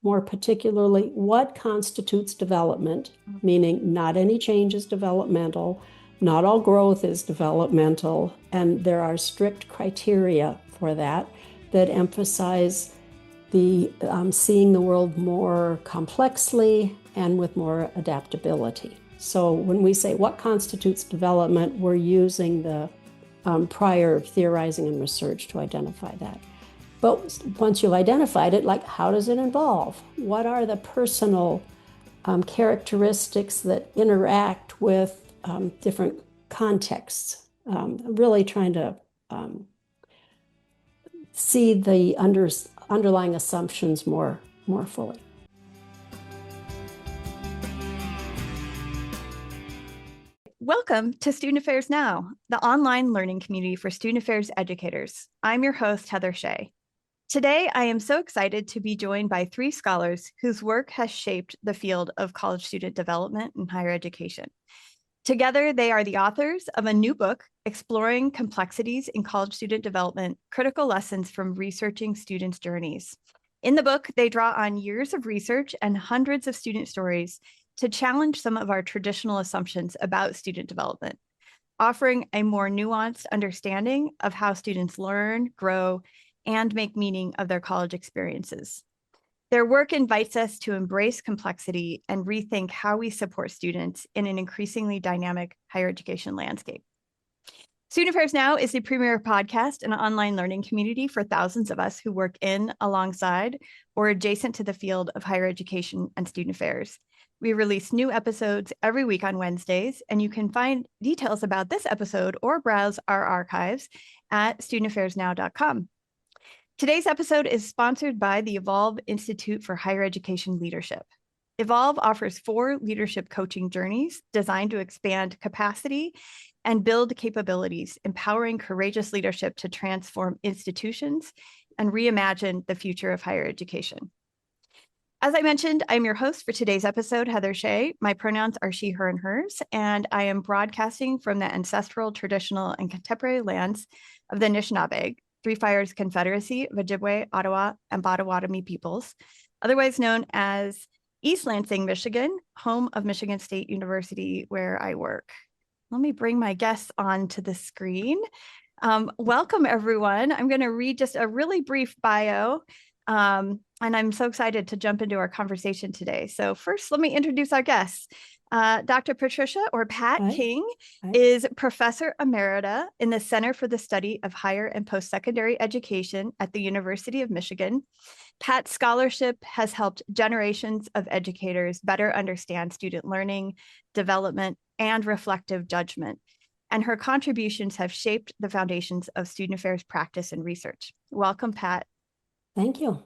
more particularly what constitutes development, meaning not any change is developmental, not all growth is developmental, and there are strict criteria for that that emphasize the seeing the world more complexly and with more adaptability. So when we say what constitutes development, we're using the prior theorizing and research to identify that. But once you've identified it, like how does it involve? What are the personal characteristics that interact with different contexts? Really trying to see the underlying assumptions more fully. Welcome to Student Affairs Now, the online learning community for student affairs educators. I'm your host, Heather Shea. Today, I am so excited to be joined by three scholars whose work has shaped the field of college student development and higher education. Together, they are the authors of a new book, Exploring Complexities in College Student Development, Critical Lessons from Researching Students' Journeys. In the book, they draw on years of research and hundreds of student stories to challenge some of our traditional assumptions about student development, offering a more nuanced understanding of how students learn, grow, and make meaning of their college experiences. Their work invites us to embrace complexity and rethink how we support students in an increasingly dynamic higher education landscape. Student Affairs Now is the premier podcast and online learning community for thousands of us who work in, alongside, or adjacent to the field of higher education and student affairs. We release new episodes every week on Wednesdays, and you can find details about this episode or browse our archives at studentaffairsnow.com. Today's episode is sponsored by the Evolve Institute for Higher Education Leadership. Evolve offers 4 leadership coaching journeys designed to expand capacity and build capabilities, empowering courageous leadership to transform institutions and reimagine the future of higher education. As I mentioned, I'm your host for today's episode, Heather Shea. My pronouns are she, her, and hers, and I am broadcasting from the ancestral, traditional, and contemporary lands of the Anishinaabe, Three Fires Confederacy of Ojibwe, Ottawa, and Potawatomi peoples, otherwise known as East Lansing, Michigan, home of Michigan State University, where I work. Let me bring my guests onto the screen. Welcome, everyone. I'm going to read just a really brief bio. And I'm so excited to jump into our conversation today. So first, let me introduce our guests. Dr. Patricia, or Pat Hi. King, Hi. is Professor Emerita in the Center for the Study of Higher and Post-Secondary Education at the University of Michigan. Pat's scholarship has helped generations of educators better understand student learning, development, and reflective judgment. And her contributions have shaped the foundations of student affairs practice and research. Welcome, Pat. Thank you.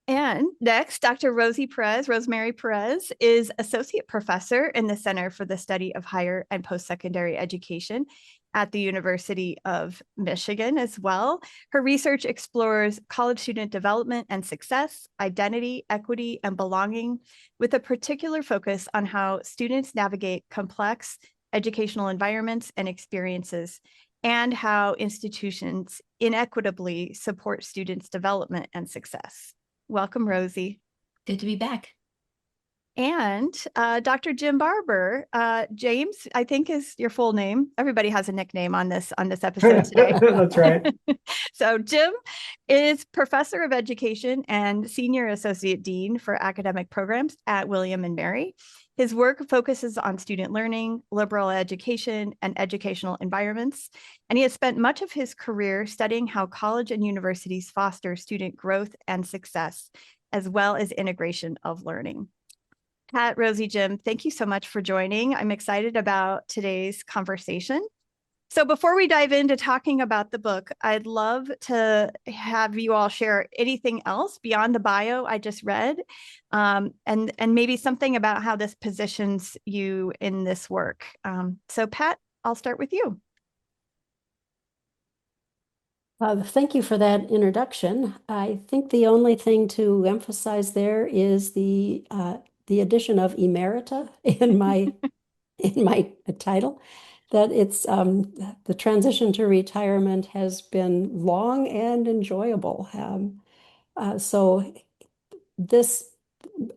And next, Dr. Rosemary Perez, is Associate Professor in the Center for the Study of Higher and Post-Secondary Education at the University of Michigan as well. Her research explores college student development and success, identity, equity, and belonging, with a particular focus on how students navigate complex educational environments and experiences, and how institutions inequitably support students' development and success. Welcome, Rosie. Good to be back. And Dr. Jim Barber. James, I think, is your full name. Everybody has a nickname on this episode today. That's right. So Jim is Professor of Education and Senior Associate Dean for Academic Programs at William and Mary. His work focuses on student learning, liberal education, and educational environments. And he has spent much of his career studying how college and universities foster student growth and success, as well as integration of learning. Pat, Rosie, Jim, thank you so much for joining. I'm excited about today's conversation. So before we dive into talking about the book, I'd love to have you all share anything else beyond the bio I just read, and maybe something about how this positions you in this work. So Pat, I'll start with you. Thank you for that introduction. I think the only thing to emphasize there is the addition of emerita in my title, that it's the transition to retirement has been long and enjoyable. So this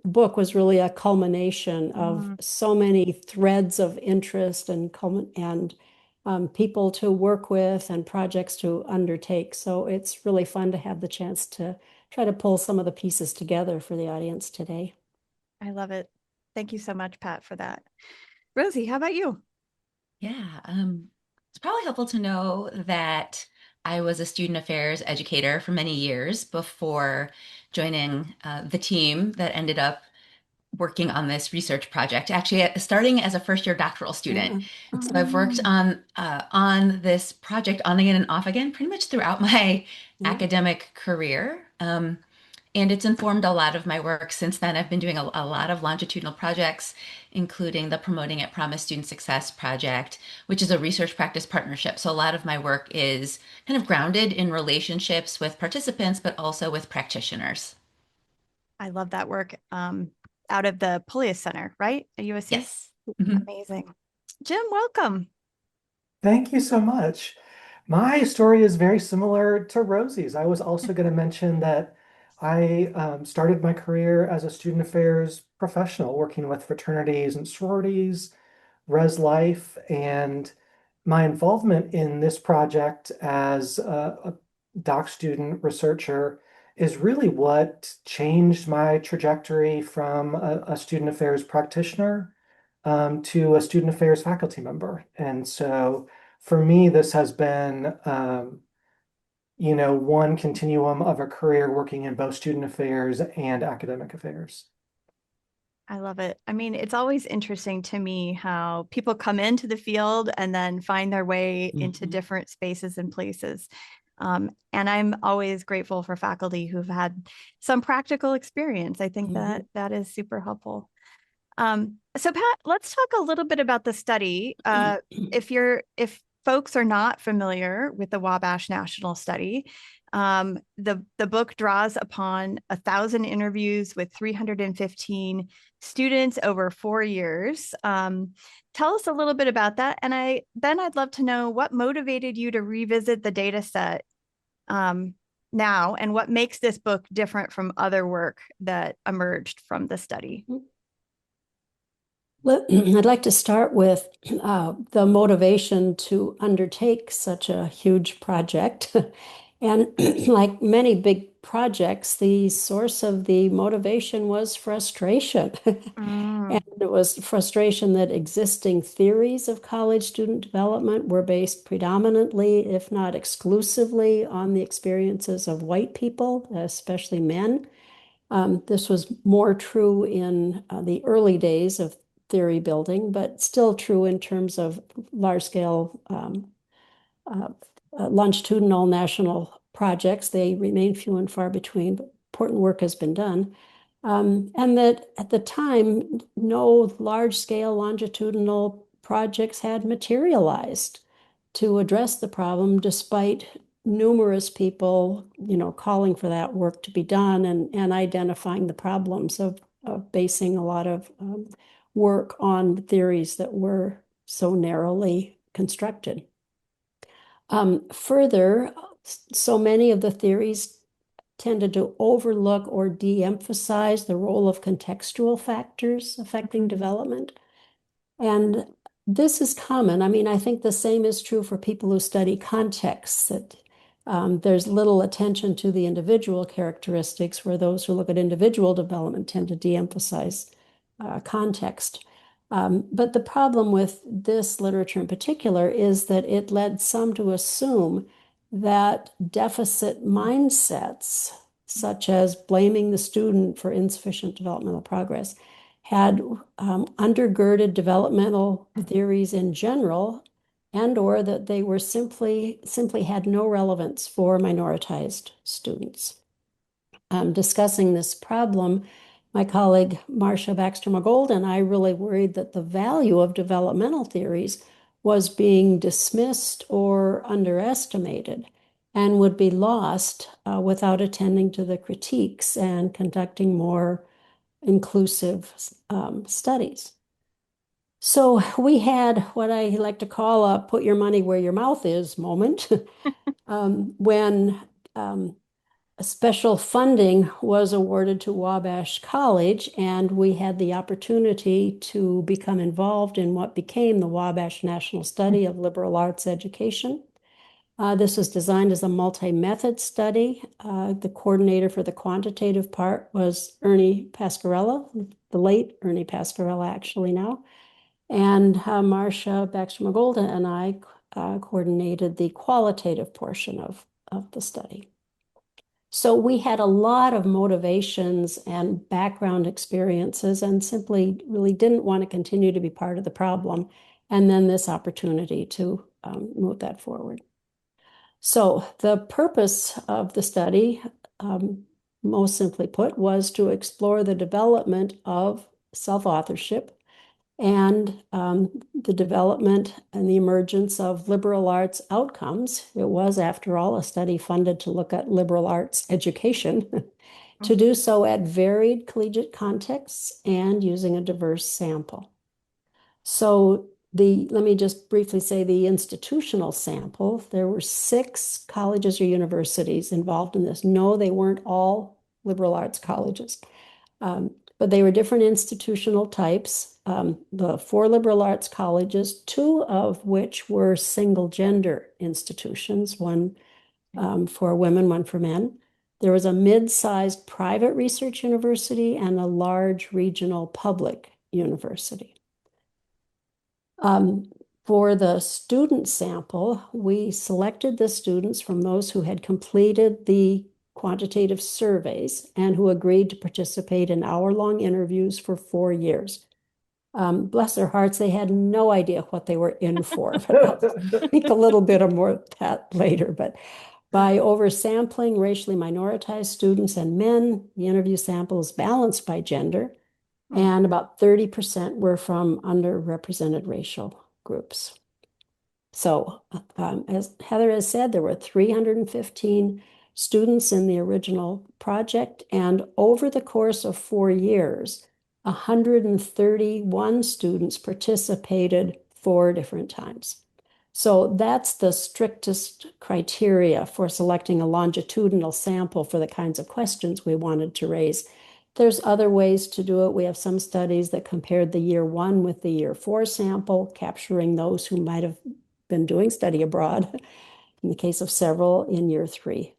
book was really a culmination of Mm, so many threads of interest and people to work with and projects to undertake. So it's really fun to have the chance to try to pull some of the pieces together for the audience today. I love it. Thank you so much, Pat, for that. Rosie, how about you? Yeah, it's probably helpful to know that I was a student affairs educator for many years before joining the team that ended up working on this research project. Actually, starting as a first-year doctoral student. Yeah. So I've worked on this project on again and off again pretty much throughout my Yeah. academic career. And it's informed a lot of my work since then. I've been doing a lot of longitudinal projects, including the Promoting at Promise Student Success Project, which is a research practice partnership. So a lot of my work is kind of grounded in relationships with participants, but also with practitioners. I love that work out of the Polius Center, right? At USC? Yes. Mhm. Amazing. Jim, welcome. Thank you so much. My story is very similar to Rosie's. I was also going to mention that I started my career as a student affairs professional, working with fraternities and sororities, res life, and my involvement in this project as a doc student researcher is really what changed my trajectory from a student affairs practitioner to a student affairs faculty member. And so for me, this has been, one continuum of a career working in both student affairs and academic affairs. I love it. I mean, it's always interesting to me how people come into the field and then find their way into Mhm. different spaces and places. And I'm always grateful for faculty who've had some practical experience. I think Mhm. that that is super helpful. So Pat, let's talk a little bit about the study. If folks are not familiar with the Wabash National Study, the book draws upon 1,000 interviews with 315 students over 4 years. Tell us a little bit about that, and I'd love to know what motivated you to revisit the data set um, now, and what makes this book different from other work that emerged from the study. I'd like to start with the motivation to undertake such a huge project. And like many big projects, the source of the motivation was frustration. And Mm, it was frustration that existing theories of college student development were based predominantly, if not exclusively, on the experiences of white people, especially men. This was more true in the early days of theory building, but still true in terms of large-scale uh, longitudinal national projects. They remain few and far between, but important work has been done. And that at the time, no large-scale longitudinal projects had materialized to address the problem, despite numerous people, calling for that work to be done and identifying the problems of basing a lot of work on theories that were so narrowly constructed. Further, so many of the theories tended to overlook or de-emphasize the role of contextual factors affecting mhm. development. And this is common. I mean, I think the same is true for people who study contexts, that there's little attention to the individual characteristics, where those who look at individual development tend to de-emphasize context. But the problem with this literature in particular is that it led some to assume that deficit mindsets, such as blaming the student for insufficient developmental progress, had undergirded developmental theories in general, and or that they were simply had no relevance for minoritized students. Discussing this problem, my colleague Marcia Baxter-McGold and I really worried that the value of developmental theories was being dismissed or underestimated and would be lost without attending to the critiques and conducting more inclusive studies. So we had what I like to call a put your money where your mouth is moment when um, special funding was awarded to Wabash College, and we had the opportunity to become involved in what became the Wabash National Study of Liberal Arts Education. This was designed as a multi-method study. The coordinator for the quantitative part was Ernie Pascarella, the late Ernie Pascarella, actually now. And Marcia Baxter-Magolda and I coordinated the qualitative portion of the study. So we had a lot of motivations and background experiences and simply really didn't want to continue to be part of the problem. And then this opportunity to move that forward. So the purpose of the study, most simply put, was to explore the development of self-authorship and the development and the emergence of liberal arts outcomes. It was, after all, a study funded to look at liberal arts education, to do so at varied collegiate contexts and using a diverse sample. So let me just briefly say the institutional sample, there were 6 colleges or universities involved in this. No, they weren't all liberal arts colleges, but they were different institutional types. The 4 liberal arts colleges, 2 of which were single gender institutions, one for women, one for men. There was a mid-sized private research university and a large regional public university. For the student sample, we selected the students from those who had completed the quantitative surveys and who agreed to participate in hour-long interviews for 4 years. Bless their hearts, they had no idea what they were in for. But I'll speak a little bit more of that later. But by oversampling racially minoritized students and men, the interview sample is balanced by gender, and about 30% were from underrepresented racial groups. So as Heather has said, there were 315 students in the original project, and over the course of 4 years, 131 students participated 4 different times. So that's the strictest criteria for selecting a longitudinal sample for the kinds of questions we wanted to raise. There's other ways to do it. We have some studies that compared the year 1 with the year 4 sample, capturing those who might have been doing study abroad, in the case of several in year 3.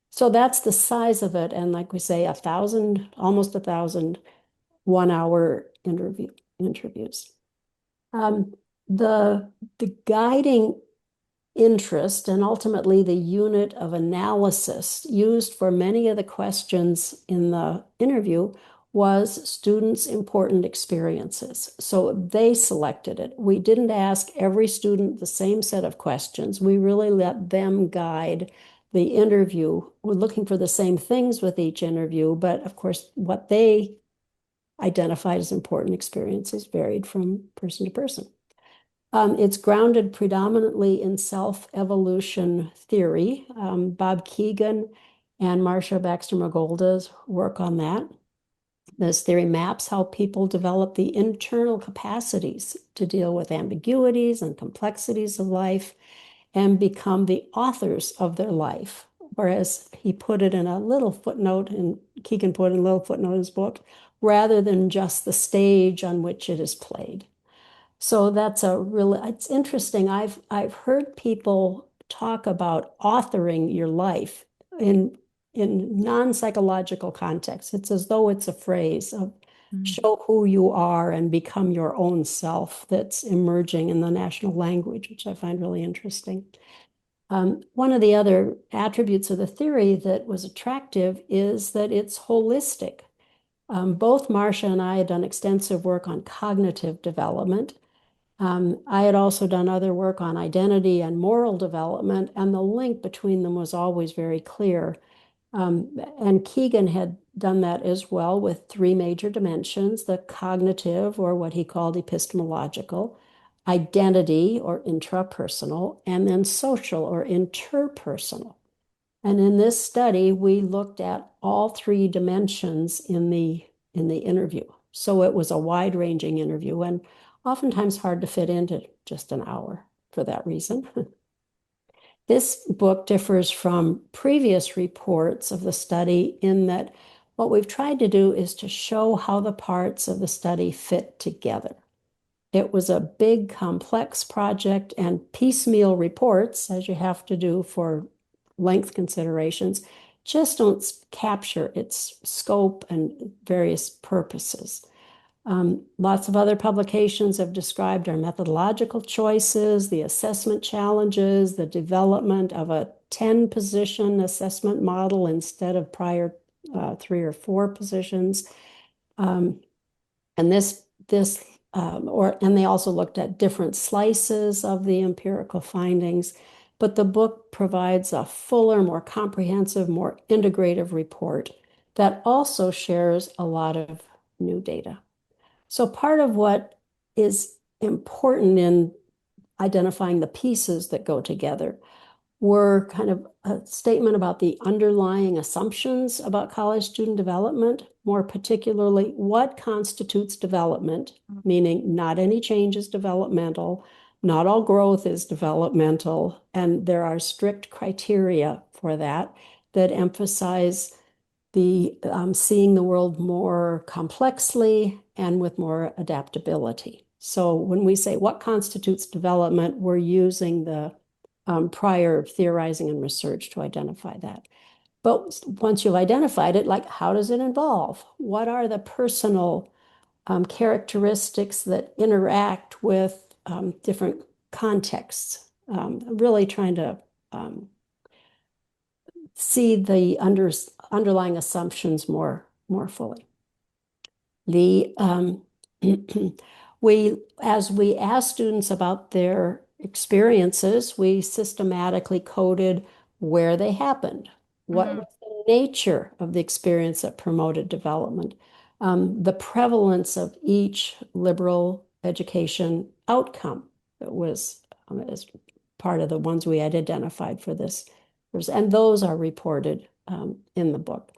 So that's the size of it. And like we say, almost 1,000 one-hour interviews. The guiding interest and ultimately the unit of analysis used for many of the questions in the interview was students' important experiences. So they selected it. We didn't ask every student the same set of questions. We really let them guide the interview. We're looking for the same things with each interview, but of course, what they identified as important experiences varied from person to person. It's grounded predominantly in self-evolution theory. Bob Keegan and Marcia Baxter-Magolda's work on that. This theory maps how people develop the internal capacities to deal with ambiguities and complexities of life and become the authors of their life. Whereas he put it in a little footnote, and Keegan put in a little footnote in his book, rather than just the stage on which it is played. So that's it's interesting. I've heard people talk about authoring your life in non-psychological contexts. It's as though it's a phrase of show who you are and become your own self that's emerging in the national language, which I find really interesting. One of the other attributes of the theory that was attractive is that it's holistic. Both Marcia and I had done extensive work on cognitive development. I had also done other work on identity and moral development, and the link between them was always very clear. And Keegan had done that as well with 3 major dimensions: the cognitive, or what he called epistemological, identity, or intrapersonal, and then social, or interpersonal. And in this study, we looked at all 3 dimensions in the interview. So it was a wide-ranging interview and oftentimes hard to fit into just an hour for that reason. This book differs from previous reports of the study in that what we've tried to do is to show how the parts of the study fit together. It was a big, complex project, and piecemeal reports, as you have to do for length considerations, just don't capture its scope and various purposes. Lots of other publications have described our methodological choices, the assessment challenges, the development of a 10-position assessment model instead of prior 3 or 4 positions. And they also looked at different slices of the empirical findings. But the book provides a fuller, more comprehensive, more integrative report that also shares a lot of new data. So part of what is important in identifying the pieces that go together were kind of a statement about the underlying assumptions about college student development, more particularly what constitutes development, meaning not any change is developmental, not all growth is developmental, and there are strict criteria for that emphasize the seeing the world more complexly and with more adaptability. So when we say what constitutes development, we're using the prior theorizing and research to identify that. But once you've identified it, like how does it involve? What are the personal characteristics that interact with different contexts? Really trying to see the underlying assumptions more fully. As we asked students about their experiences, we systematically coded where they happened, what was the nature of the experience that promoted development, the prevalence of each liberal education outcome that was as part of the ones we had identified for this. And those are reported in the book.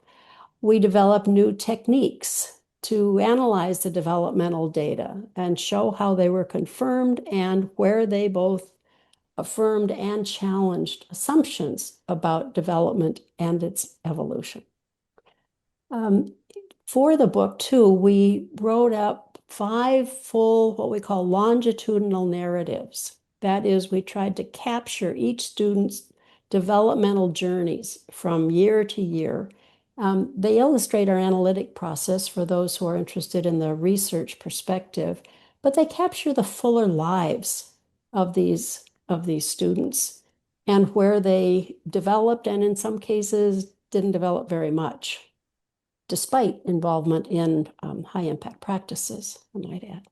We developed new techniques to analyze the developmental data and show how they were confirmed and where they both affirmed and challenged assumptions about development and its evolution. For the book, too, we wrote up 5 full, what we call longitudinal narratives. That is, we tried to capture each student's developmental journeys from year to year. They illustrate our analytic process for those who are interested in the research perspective, but they capture the fuller lives of these students and where they developed and in some cases didn't develop very much, despite involvement in high impact practices, I might add.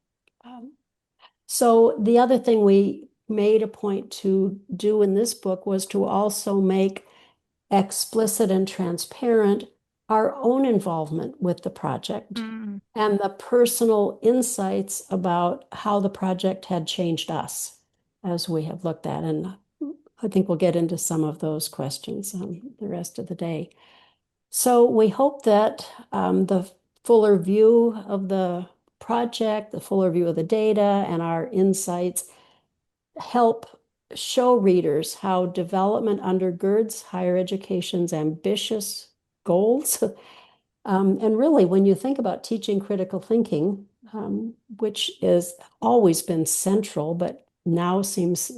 So the other thing we made a point to do in this book was to also make explicit and transparent our own involvement with the project and the personal insights about how the project had changed us as we have looked at. And I think we'll get into some of those questions the rest of the day. So we hope that the fuller view of the project, the fuller view of the data and our insights help show readers how development undergirds higher education's ambitious goals. And really, when you think about teaching critical thinking, which has always been central, but now seems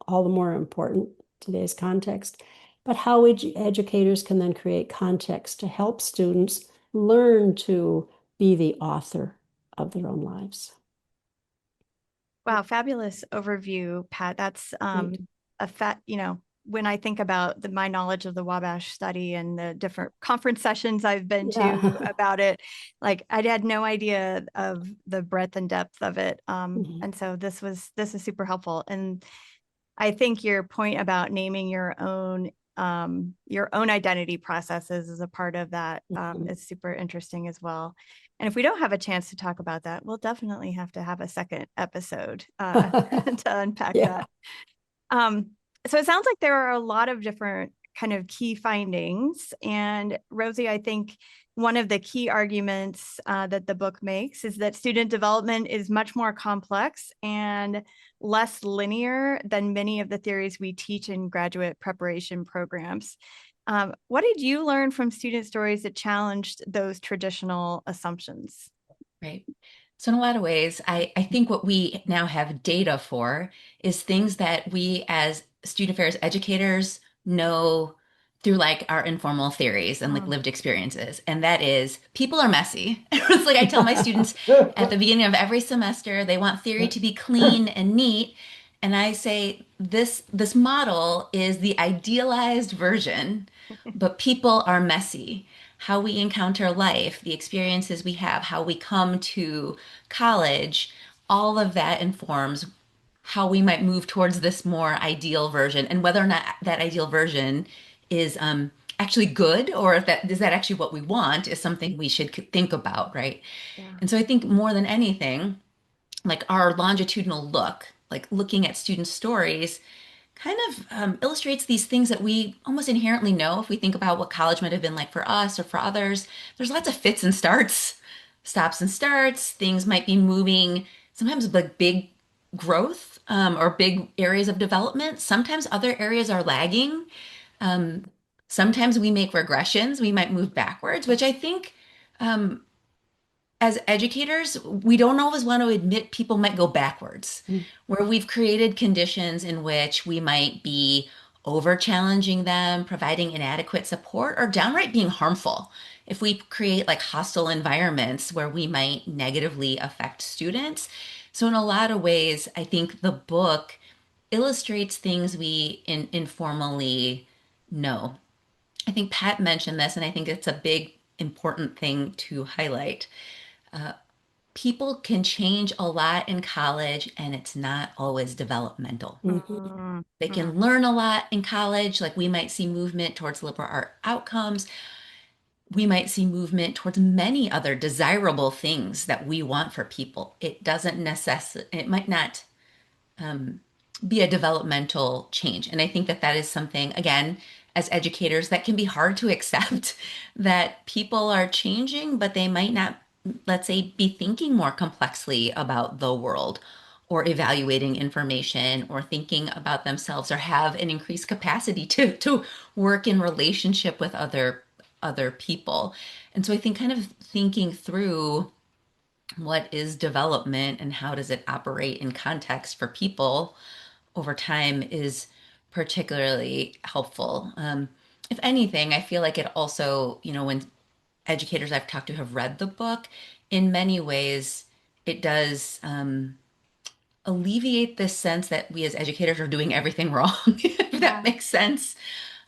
all the more important in today's context, but how educators can then create context to help students learn to be the author of their own lives. Wow, fabulous overview, Pat. That's when I think about my knowledge of the Wabash study and the different conference sessions I've been to about it, like I had no idea of the breadth and depth of it. And so this is super helpful. And I think your point about naming your own identity processes as a part of that is super interesting as well. And if we don't have a chance to talk about that, we'll definitely have to have a second episode to unpack that. So it sounds like there are a lot of different kind of key findings. And Rosie, I think one of the key arguments that the book makes is that student development is much more complex and less linear than many of the theories we teach in graduate preparation programs. What did you learn from student stories that challenged those traditional assumptions? Right. So in a lot of ways, I think what we now have data for is things that we as student affairs educators know through like our informal theories and like lived experiences. And that is people are messy. It's like I tell my students at the beginning of every semester, they want theory to be clean and neat. And I say this model is the idealized version, but people are messy. How we encounter life, the experiences we have, how we come to college, all of that informs how we might move towards this more ideal version, and whether or not that ideal version is actually good, or if that is that actually what we want, is something we should think about, right? Yeah. And so I think more than anything, like our longitudinal look, like looking at student stories, kind of illustrates these things that we almost inherently know if we think about what college might have been like for us or for others. There's lots of fits and starts, stops and starts. Things might be moving, sometimes like big growth or big areas of development. Sometimes other areas are lagging. Um, Sometimes we make regressions, we might move backwards, which I think as educators, we don't always want to admit people might go backwards, where we've created conditions in which we might be over challenging them, providing inadequate support, or downright being harmful. If we create like hostile environments where we might negatively affect students. So, in a lot of ways, I think the book illustrates things we informally know. I think Pat mentioned this, and I think it's a big, important thing to highlight. People can change a lot in college and it's not always developmental. They can learn a lot in college, like we might see movement towards liberal art outcomes. We might see movement towards many other desirable things that we want for people. It doesn't necessarily, it might not be a developmental change. And I think that that is something, again, as educators, that can be hard to accept that people are changing, but they might not, let's say, be thinking more complexly about the world or evaluating information or thinking about themselves or have an increased capacity to work in relationship with other people. And so I think kind of thinking through what is development and how does it operate in context for people over time is particularly helpful. If anything, I feel like it also, when educators I've talked to have read the book, in many ways, it does alleviate this sense that we as educators are doing everything wrong, if that makes sense.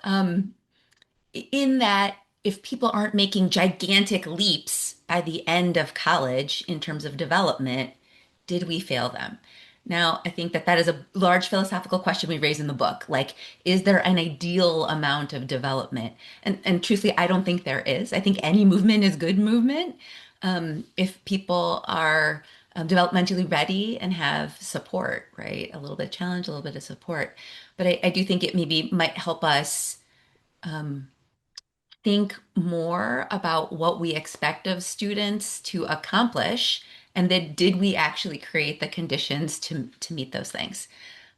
In that, if people aren't making gigantic leaps by the end of college in terms of development, did we fail them? Now, I think that that is a large philosophical question we raise in the book. Like, is there an ideal amount of development? And truthfully, I don't think there is. I think any movement is good movement if people are developmentally ready and have support, right? A little bit of challenge, a little bit of support. But I do think it maybe might help us think more about what we expect of students to accomplish, and then did we actually create the conditions to meet those things.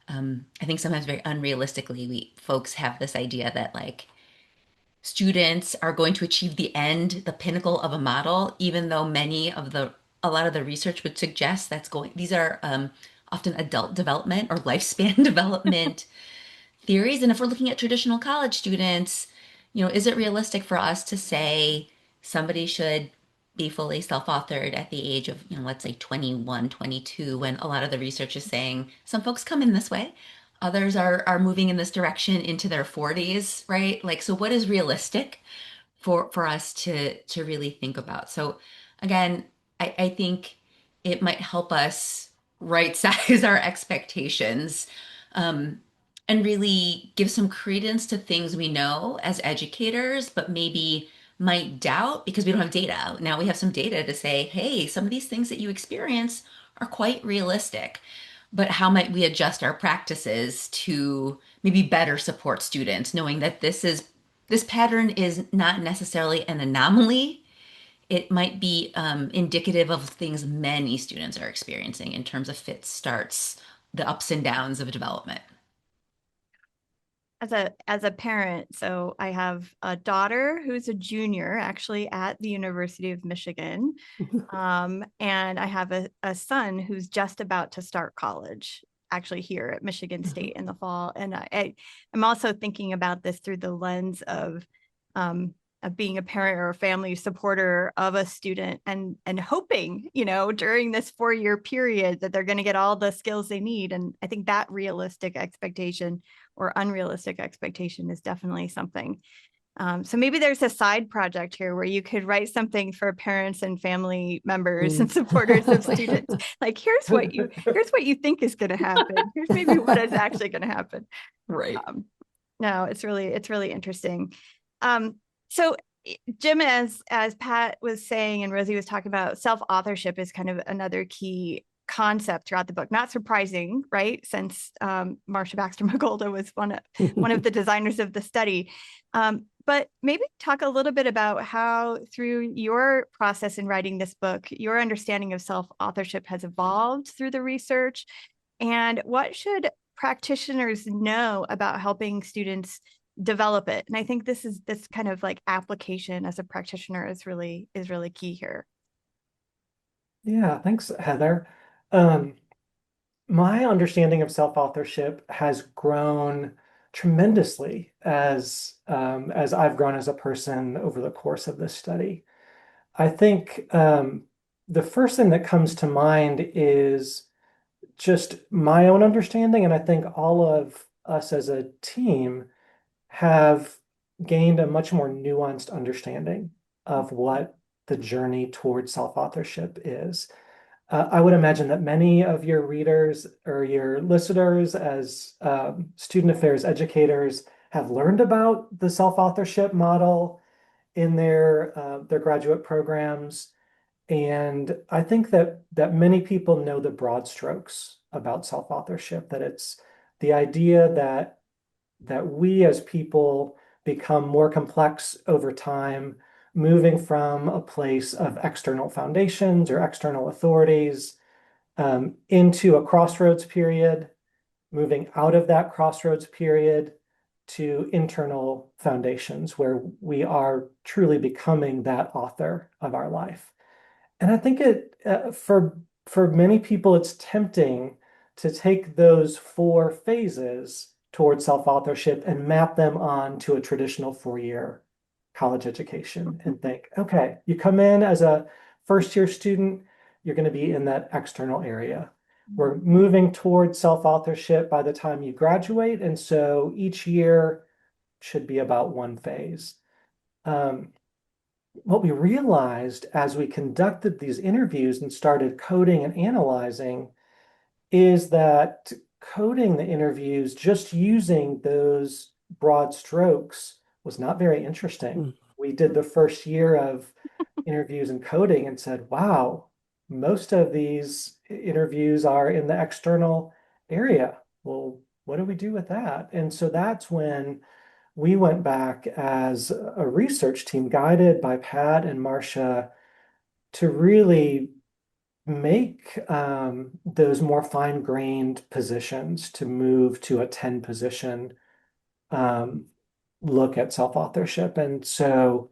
I think sometimes very unrealistically, we folks have this idea that like students are going to achieve the end, the pinnacle of a model, even though a lot of the research would suggest these are often adult development or lifespan development theories. And if we're looking at traditional college students, is it realistic for us to say somebody should be fully self-authored at the age of, let's say 21, 22, when a lot of the research is saying some folks come in this way, others are moving in this direction into their 40s, right? Like, so what is realistic for us to really think about? So again, I think it might help us right size our expectations and really give some credence to things we know as educators, but maybe might doubt because we don't have data. Now we have some data to say, hey, some of these things that you experience are quite realistic. But how might we adjust our practices to maybe better support students, knowing that this pattern is not necessarily an anomaly. It might be indicative of things many students are experiencing in terms of fits, starts, the ups and downs of development. As a parent, so I have a daughter who's a junior actually at the University of Michigan. And I have a son who's just about to start college, actually here at Michigan State in the fall. And I'm also thinking about this through the lens of being a parent or a family supporter of a student, and hoping, during this 4-year period that they're going to get all the skills they need. And I think that realistic expectation or unrealistic expectation is definitely something. So maybe there's a side project here where you could write something for parents and family members and supporters of students. Like, here's what you think is going to happen. Here's maybe what is actually going to happen. Right. No, it's really interesting. So Jim, as Pat was saying and Rosie was talking about, self-authorship is kind of another key concept throughout the book. Not surprising, right? Since Marcia Baxter Magolda was one of the designers of the study. But maybe talk a little bit about how, through your process in writing this book, your understanding of self-authorship has evolved through the research, and what should practitioners know about helping students develop it. And I think this kind of like application as a practitioner is really key here. Yeah, thanks, Heather. My understanding of self-authorship has grown tremendously as I've grown as a person over the course of this study. I think the first thing that comes to mind is just my own understanding, and I think all of us as a team have gained a much more nuanced understanding of what the journey towards self-authorship is. I would imagine that many of your readers or your listeners, as student affairs educators, have learned about the self-authorship model in their graduate programs. And I think that many people know the broad strokes about self-authorship, that it's the idea that we as people become more complex over time, moving from a place of external foundations or external authorities into a crossroads period, moving out of that crossroads period to internal foundations where we are truly becoming that author of our life. And I think for many people, it's tempting to take those 4 phases towards self-authorship and map them onto a traditional 4-year college education and think, okay, you come in as a first-year student, you're going to be in that external area. We're moving towards self-authorship by the time you graduate, and so each year should be about one phase. What we realized as we conducted these interviews and started coding and analyzing is that coding the interviews just using those broad strokes was not very interesting. We did the first year of interviews and coding and said, wow, most of these interviews are in the external area. Well, what do we do with that? And so that's when we went back as a research team guided by Pat and Marcia to really make those more fine-grained positions to move to a 10 position look at self-authorship. And so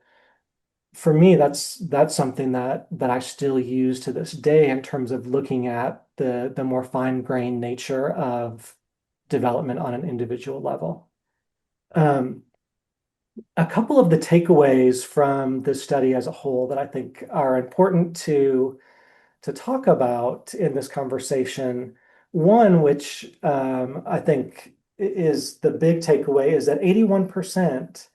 for me, that's something that I still use to this day in terms of looking at the more fine-grained nature of development on an individual level. A couple of the takeaways from the study as a whole that I think are important to talk about in this conversation. One, which I think is the big takeaway, is that 81%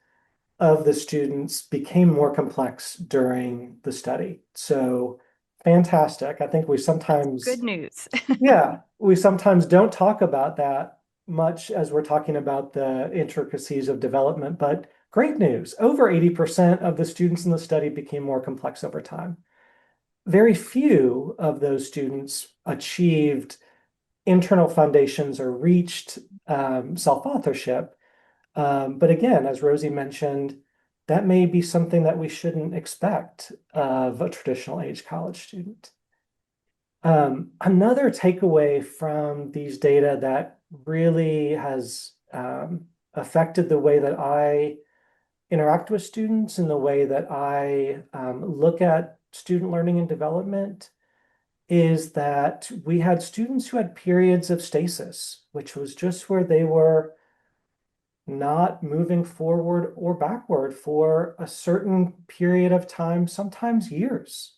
of the students became more complex during the study. So fantastic. I think we sometimes, good news. yeah, we sometimes don't talk about that much as we're talking about the intricacies of development, but great news. Over 80% of the students in the study became more complex over time. Very few of those students achieved internal foundations or reached self-authorship. But again, as Rosie mentioned, that may be something that we shouldn't expect of a traditional age college student. Another takeaway from these data that really has affected the way that I interact with students and the way that I look at student learning and development is that we had students who had periods of stasis, which was just where they were not moving forward or backward for a certain period of time, sometimes years.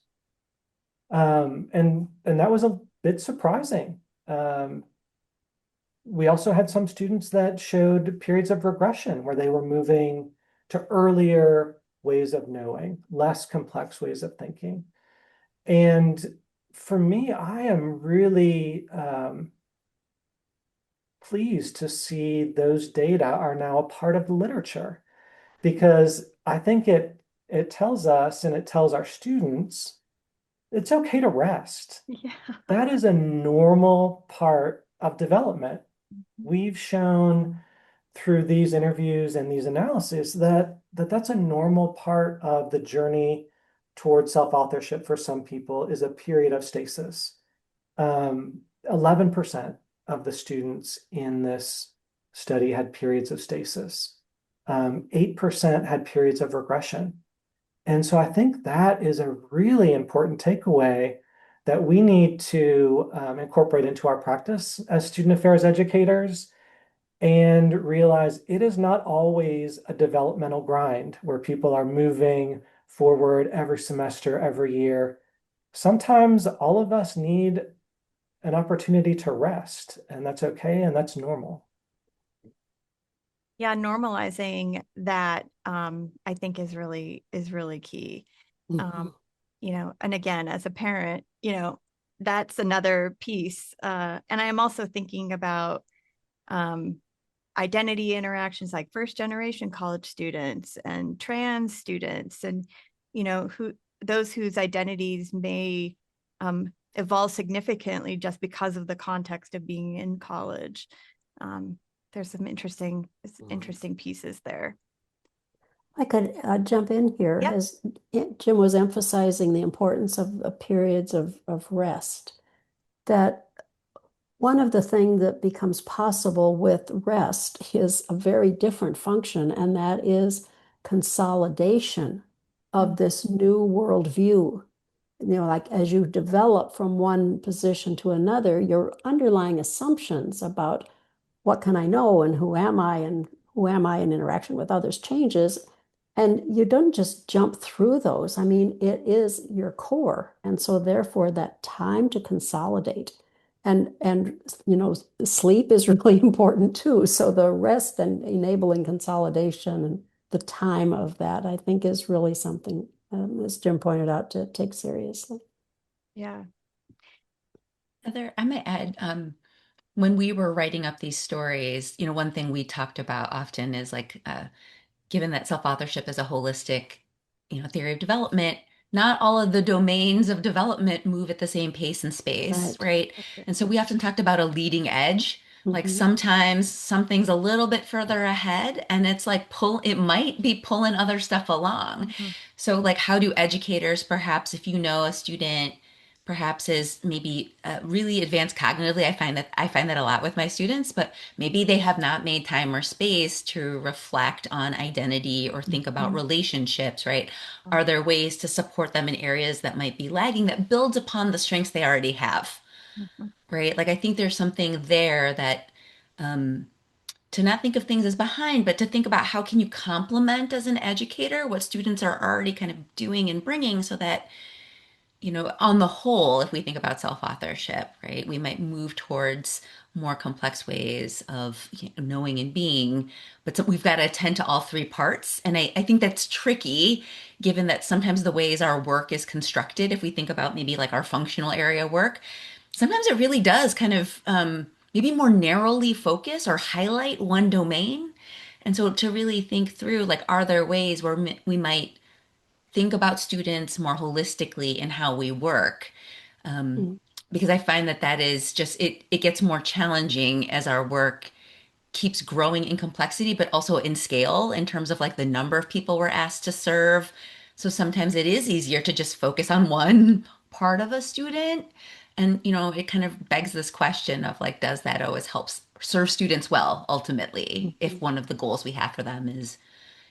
And that was a bit surprising. Um, we also had some students that showed periods of regression where they were moving to earlier ways of knowing, less complex ways of thinking. And for me, I am really pleased to see those data are now a part of the literature because I think it tells us and it tells our students it's okay to rest. Yeah. That is a normal part of development. We've shown through these interviews and these analyses that that's a normal part of the journey towards self-authorship for some people is a period of stasis. 11% of the students in this study had periods of stasis. 8% had periods of regression. And so I think that is a really important takeaway that we need to incorporate into our practice as student affairs educators and realize it is not always a developmental grind where people are moving forward every semester, every year. Sometimes all of us need an opportunity to rest, and that's okay, and that's normal. Yeah, normalizing that I think is really key. Mhm. And again, as a parent, that's another piece. And I am also thinking about um, identity interactions like first generation college students and trans students and who those whose identities may evolve significantly just because of the context of being in college. um, there's some interesting pieces there. I could jump in here Yep. as Jim was emphasizing the importance of periods of rest. That one of the things that becomes possible with rest is a very different function, and that is consolidation of this new worldview. Like as you develop from one position to another, your underlying assumptions about what can I know and who am I in interaction with others changes. And you don't just jump through those. I mean, it is your core. And so therefore that time to consolidate and sleep is really important too. So the rest and enabling consolidation and the time of that, I think is really something, as Jim pointed out, to take seriously. Yeah. Heather, I might add, when we were writing up these stories, one thing we talked about often is like, given that self-authorship is a holistic, theory of development, not all of the domains of development move at the same pace and space, Right. right? And so we often talked about a leading edge. Like Mhm. sometimes something's a little bit further ahead and it's like it might be pulling other stuff along. Mhm. So like how do educators, perhaps if you know a student perhaps is maybe really advanced cognitively, I find that a lot with my students, but maybe they have not made time or space to reflect on identity or think about Mhm. relationships, right? Are there ways to support them in areas that might be lagging that builds upon the strengths they already have, Mhm. right? Like I think there's something there that to not think of things as behind, but to think about how can you complement as an educator what students are already kind of doing and bringing so that on the whole, if we think about self-authorship, right, we might move towards more complex ways of knowing and being, but we've got to attend to all three parts. And I think that's tricky, given that sometimes the ways our work is constructed, if we think about maybe like our functional area work, sometimes it really does kind of maybe more narrowly focus or highlight one domain. And so to really think through, like, are there ways where we might think about students more holistically in how we work, Mhm. because I find that is just it gets more challenging as our work keeps growing in complexity, but also in scale in terms of like the number of people we're asked to serve. So sometimes it is easier to just focus on one part of a student. And, it kind of begs this question of like, does that always help serve students well, ultimately, if one of the goals we have for them is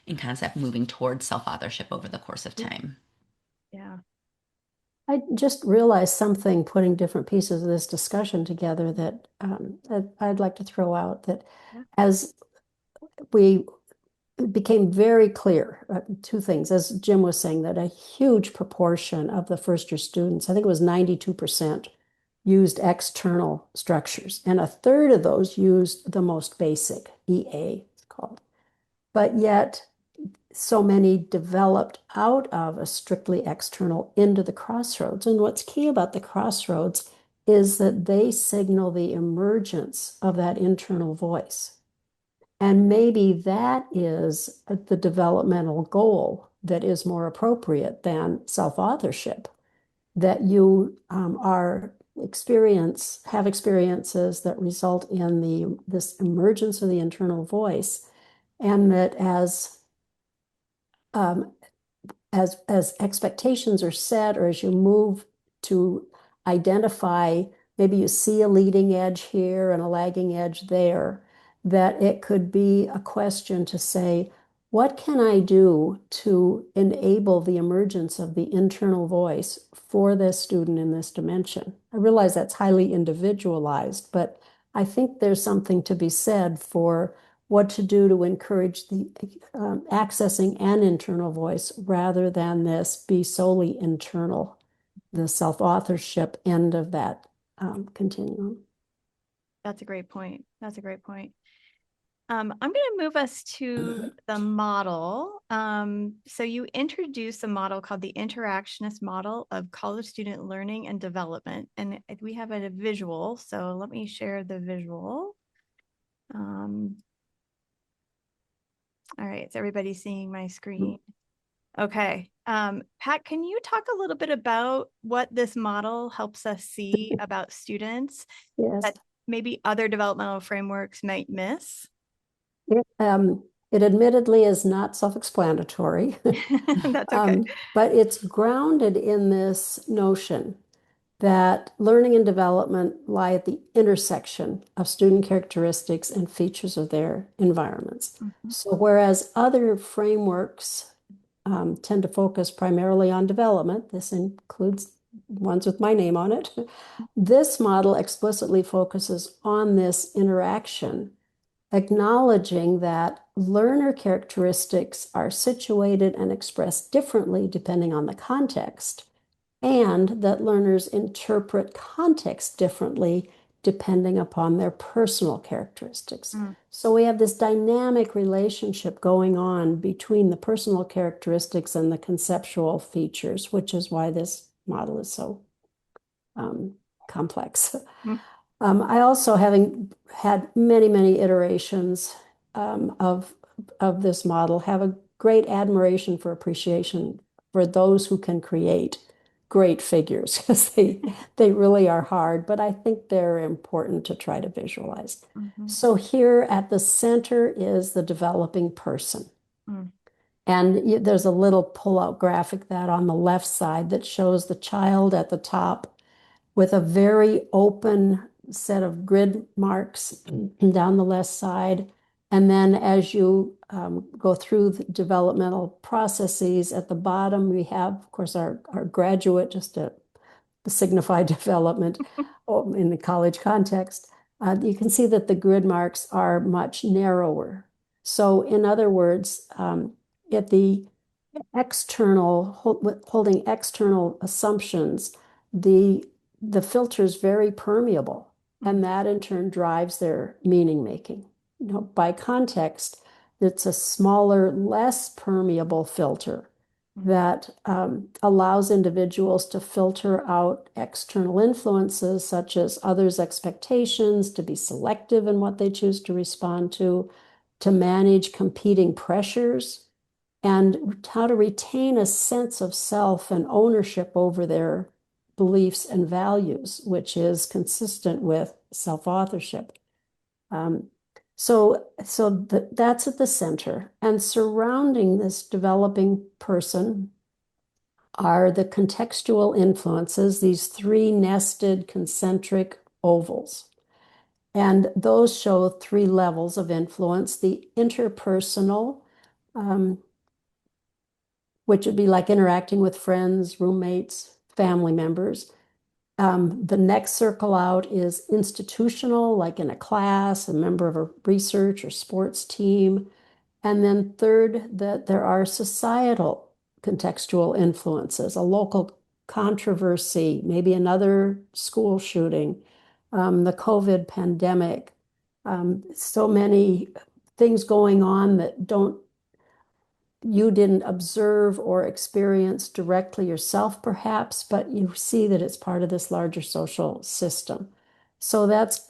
in concept moving towards self-authorship over the course of time? Yeah. I just realized something putting different pieces of this discussion together that I'd like to throw out that Yeah. as we it became very clear, two things, as Jim was saying, that a huge proportion of the first year students, I think it was 92%, used external structures, and a third of those used the most basic, EA, it's called. But yet, so many developed out of a strictly external into the crossroads. And what's key about the crossroads is that they signal the emergence of that internal voice. And maybe that is the developmental goal that is more appropriate than self-authorship, that you have experiences that result in this emergence of the internal voice, and that um, as expectations are set, or as you move to identify, maybe you see a leading edge here and a lagging edge there, that it could be a question to say, what can I do to enable the emergence of the internal voice for this student in this dimension? I realize that's highly individualized, but I think there's something to be said for what to do to encourage the accessing an internal voice rather than this be solely internal, the self-authorship end of that continuum. That's a great point. That's a great point. I'm going to move us to the model. So you introduced a model called the Interactionist model of college student learning and development. And we have a visual. So let me share the visual. All right, is everybody seeing my screen? Okay. Pat, can you talk a little bit about what this model helps us see about students Yes. that maybe other developmental frameworks might miss? It admittedly is not self-explanatory, That's okay. but it's grounded in this notion that learning and development lie at the intersection of student characteristics and features of their environments. So whereas other frameworks tend to focus primarily on development, this includes ones with my name on it, this model explicitly focuses on this interaction, acknowledging that learner characteristics are situated and expressed differently depending on the context, and that learners interpret context differently depending upon their personal characteristics. So we have this dynamic relationship going on between the personal characteristics and the conceptual features, which is why this model is so complex. I also, having had many, many iterations of this model, have a great admiration for appreciation for those who can create great figures, because they really are hard, but I think they're important to try to visualize. So here at the center is the developing person. And there's a little pull-out graphic that on the left side that shows the child at the top with a very open set of grid marks down the left side. And then as you go through the developmental processes at the bottom, we have, of course, our graduate, just to signify development in the college context. You can see that the grid marks are much narrower. So in other words, at the holding external assumptions, the filter is very permeable, and that in turn drives their meaning making. By context, it's a smaller, less permeable filter that allows individuals to filter out external influences such as others' expectations, to be selective in what they choose to respond to manage competing pressures, and how to retain a sense of self and ownership over their beliefs and values, which is consistent with self-authorship. That's at the center. And surrounding this developing person are the contextual influences, these three nested concentric ovals. And those show three levels of influence: the interpersonal, which would be like interacting with friends, roommates, family members. The next circle out is institutional, like in a class, a member of a research or sports team. And then third, that there are societal contextual influences, a local controversy, maybe another school shooting, the COVID pandemic, so many things going on that you didn't observe or experience directly yourself, perhaps, but you see that it's part of this larger social system. So that's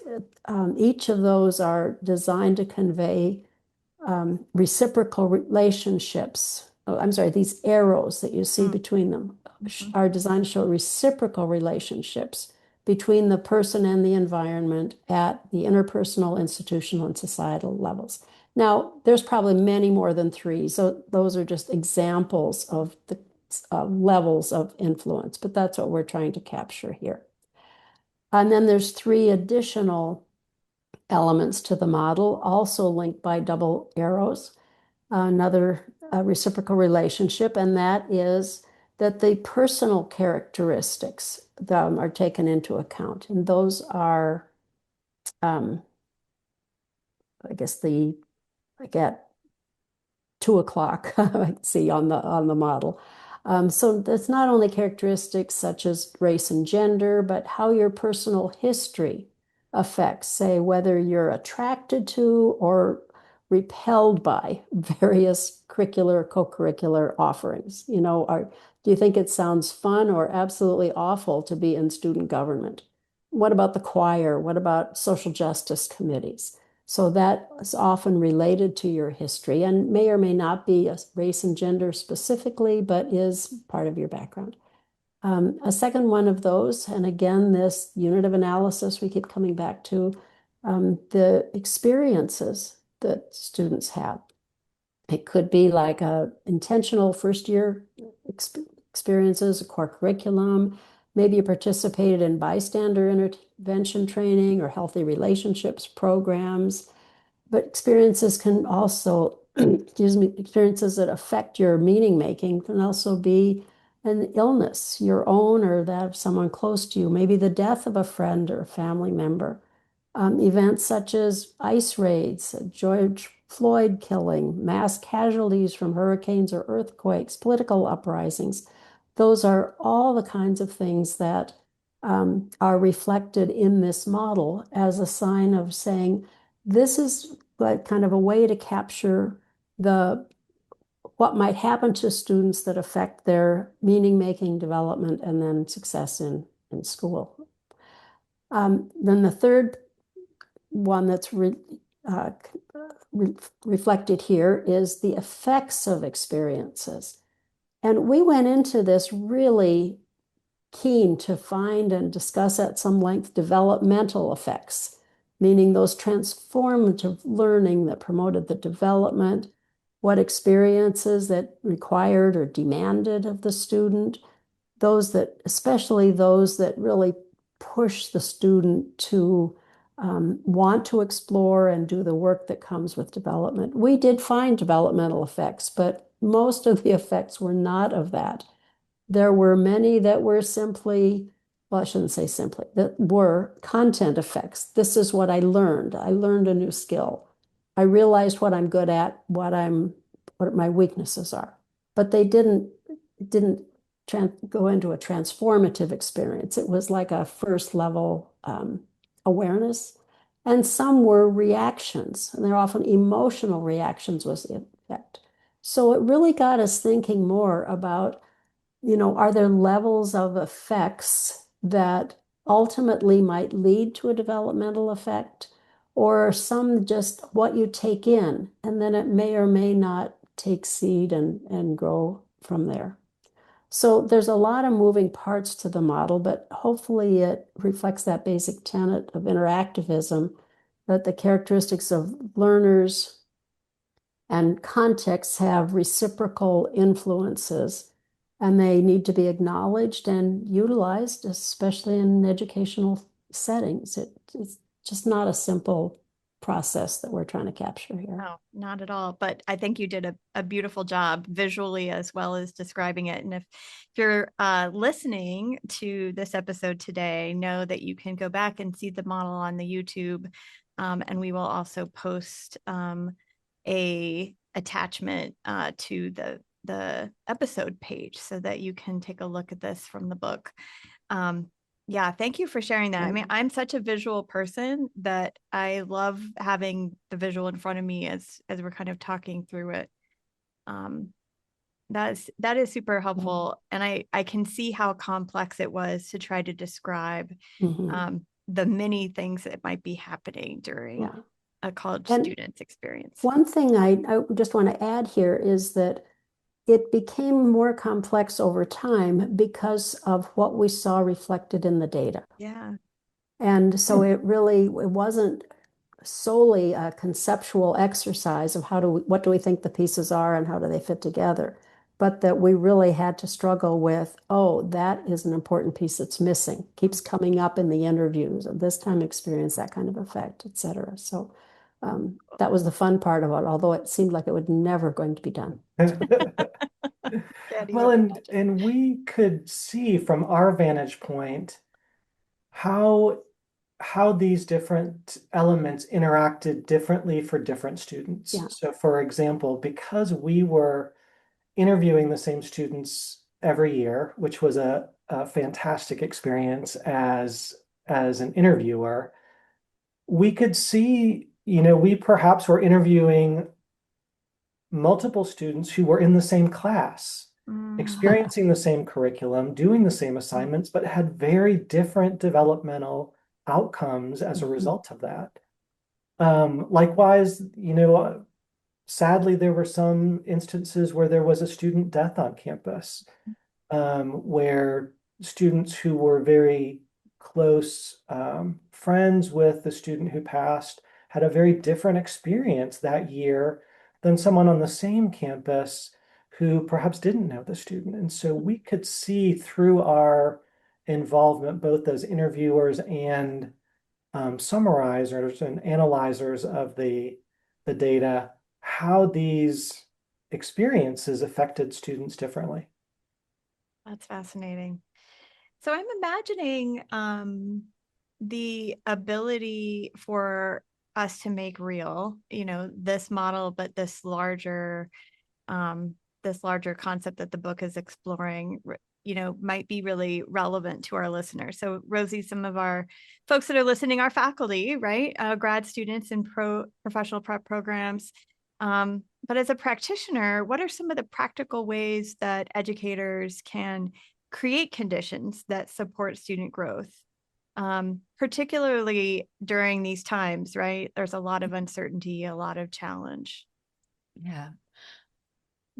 each of those are designed to convey reciprocal relationships. Oh, I'm sorry, these arrows that you see between them are designed to show reciprocal relationships between the person and the environment at the interpersonal, institutional, and societal levels. Now, there's probably many more than three, so those are just examples of the levels of influence, but that's what we're trying to capture here. And then there's three additional elements to the model, also linked by double arrows. Another reciprocal relationship, and that is that the personal characteristics are taken into account. And those are, I guess I get 2 o'clock, I see on the model. So that's not only characteristics such as race and gender, but how your personal history affects, say, whether you're attracted to or repelled by various curricular or co-curricular offerings. Do you think it sounds fun or absolutely awful to be in student government? What about the choir? What about social justice committees? So that is often related to your history and may or may not be a race and gender specifically, but is part of your background. A second one of those, and again, this unit of analysis we keep coming back to, the experiences that students have. It could be like intentional first year experiences, a core curriculum. Maybe you participated in bystander intervention training or healthy relationships programs. But experiences can also, experiences that affect your meaning making can also be an illness, your own or that of someone close to you, maybe the death of a friend or a family member. Events such as ICE raids, George Floyd killing, mass casualties from hurricanes or earthquakes, political uprisings. Those are all the kinds of things that are reflected in this model as a sign of saying, this is like kind of a way to capture what might happen to students that affect their meaning-making development and then success in school. Then the third one that's reflected here is the effects of experiences. And we went into this really keen to find and discuss at some length developmental effects, meaning those transformative learning that promoted the development, what experiences that required or demanded of the student, especially those that really push the student to want to explore and do the work that comes with development. We did find developmental effects, but most of the effects were not of that. There were many that were simply, well, I shouldn't say simply, that were content effects. This is what I learned. I learned a new skill. I realized what I'm good at, what my weaknesses are. But they didn't go into a transformative experience. It was like a first level awareness. And some were reactions, and they're often emotional reactions was the effect. So it really got us thinking more about, are there levels of effects that ultimately might lead to a developmental effect, or some just what you take in, and then it may or may not take seed and grow from there. So there's a lot of moving parts to the model, but hopefully it reflects that basic tenet of interactivism, that the characteristics of learners and contexts have reciprocal influences and they need to be acknowledged and utilized, especially in educational settings. It's just not a simple process that we're trying to capture here. No, not at all. But I think you did a beautiful job visually as well as describing it. And if you're listening to this episode today, know that you can go back and see the model on the YouTube. And we will also post a attachment to the episode page so that you can take a look at this from the book. Yeah, thank you for sharing that. I mean, I'm such a visual person that I love having the visual in front of me as we're kind of talking through it. Um, that is super helpful, and I can see how complex it was to try to describe the many things that might be happening during a college student's experience. One thing I just want to add here is that it became more complex over time because of what we saw reflected in the data. Yeah. And so it wasn't solely a conceptual exercise of what do we think the pieces are and how do they fit together, but that we really had to struggle with, oh, that is an important piece that's missing, keeps coming up in the interviews of this time experience, that kind of effect, et cetera. So that was the fun part of it, although it seemed like it was never going to be done. Well, and we could see from our vantage point how these different elements interacted differently for different students. Yeah. So for example, because we were interviewing the same students every year, which was a fantastic experience as an interviewer, we could see, we perhaps were interviewing multiple students who were in the same class, experiencing the same curriculum, doing the same assignments, but had very different developmental outcomes as a result of that. Likewise, sadly, there were some instances where there was a student death on campus, where students who were very close friends with the student who passed had a very different experience that year than someone on the same campus who perhaps didn't know the student. And so we could see through our involvement, both as interviewers and summarizers and analyzers of the data, how these experiences affected students differently. That's fascinating. So I'm imagining the ability for us to make real, this model, but this larger concept that the book is exploring, might be really relevant to our listeners. So Rosie, some of our folks that are listening are faculty, right? Grad students in professional prep programs. But as a practitioner, what are some of the practical ways that educators can create conditions that support student growth? Particularly during these times, right? There's a lot of uncertainty, a lot of challenge. Yeah.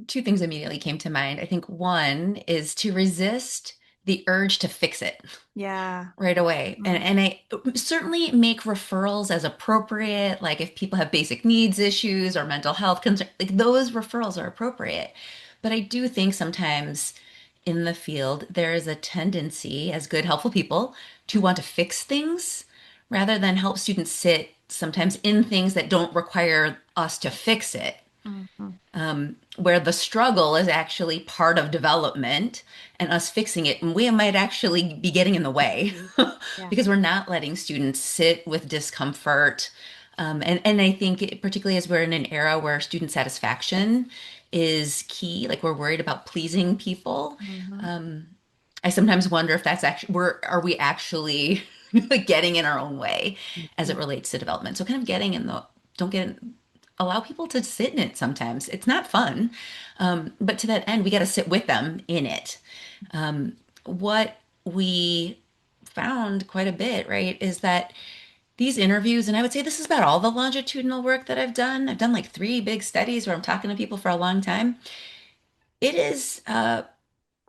Two things immediately came to mind. I think one is to resist the urge to fix it. Yeah. Right away. And I certainly make referrals as appropriate. Like if people have basic needs issues or mental health concerns, like those referrals are appropriate. But I do think sometimes in the field, there is a tendency as good, helpful people to want to fix things rather than help students sit sometimes in things that don't require us to fix it. Where the struggle is actually part of development and us fixing it. And we might actually be getting in the way because we're not letting students sit with discomfort. And I think particularly as we're in an era where student satisfaction is key, like we're worried about pleasing people. I sometimes wonder if that's actually, are we actually getting in our own way as it relates to development? So kind of getting in the, don't get in, allow people to sit in it sometimes. It's not fun. But to that end, we got to sit with them in it. What we found quite a bit, right, is that these interviews, and I would say this is about all the longitudinal work that I've done. I've done like 3 big studies where I'm talking to people for a long time. It is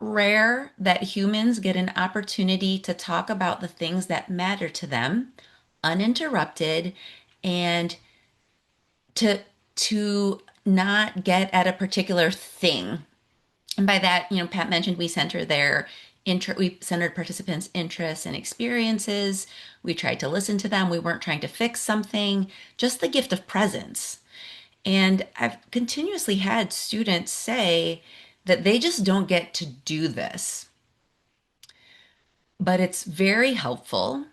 rare that humans get an opportunity to talk about the things that matter to them uninterrupted and to not get at a particular thing And by that, Pat mentioned we centered participants' interests and experiences. We tried to listen to them. We weren't trying to fix something, just the gift of presence. And I've continuously had students say that they just don't get to do this, but it's very helpful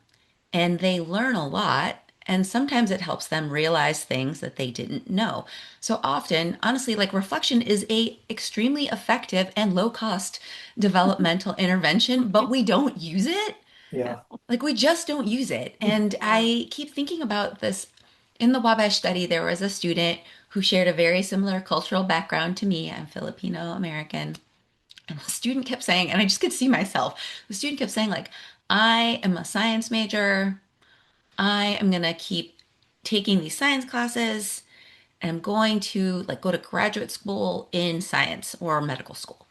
and they learn a lot. And sometimes it helps them realize things that they didn't know. So often, honestly, like reflection is a extremely effective and low cost developmental intervention, but we don't use it. Yeah. Like we just don't use it. And I keep thinking about this. In the Wabash study, there was a student who shared a very similar cultural background to me. I'm Filipino American. And the student kept saying, and I just could see myself, the student kept saying, like, I am a science major. I am going to keep taking these science classes and I'm going to like go to graduate school in science or medical school.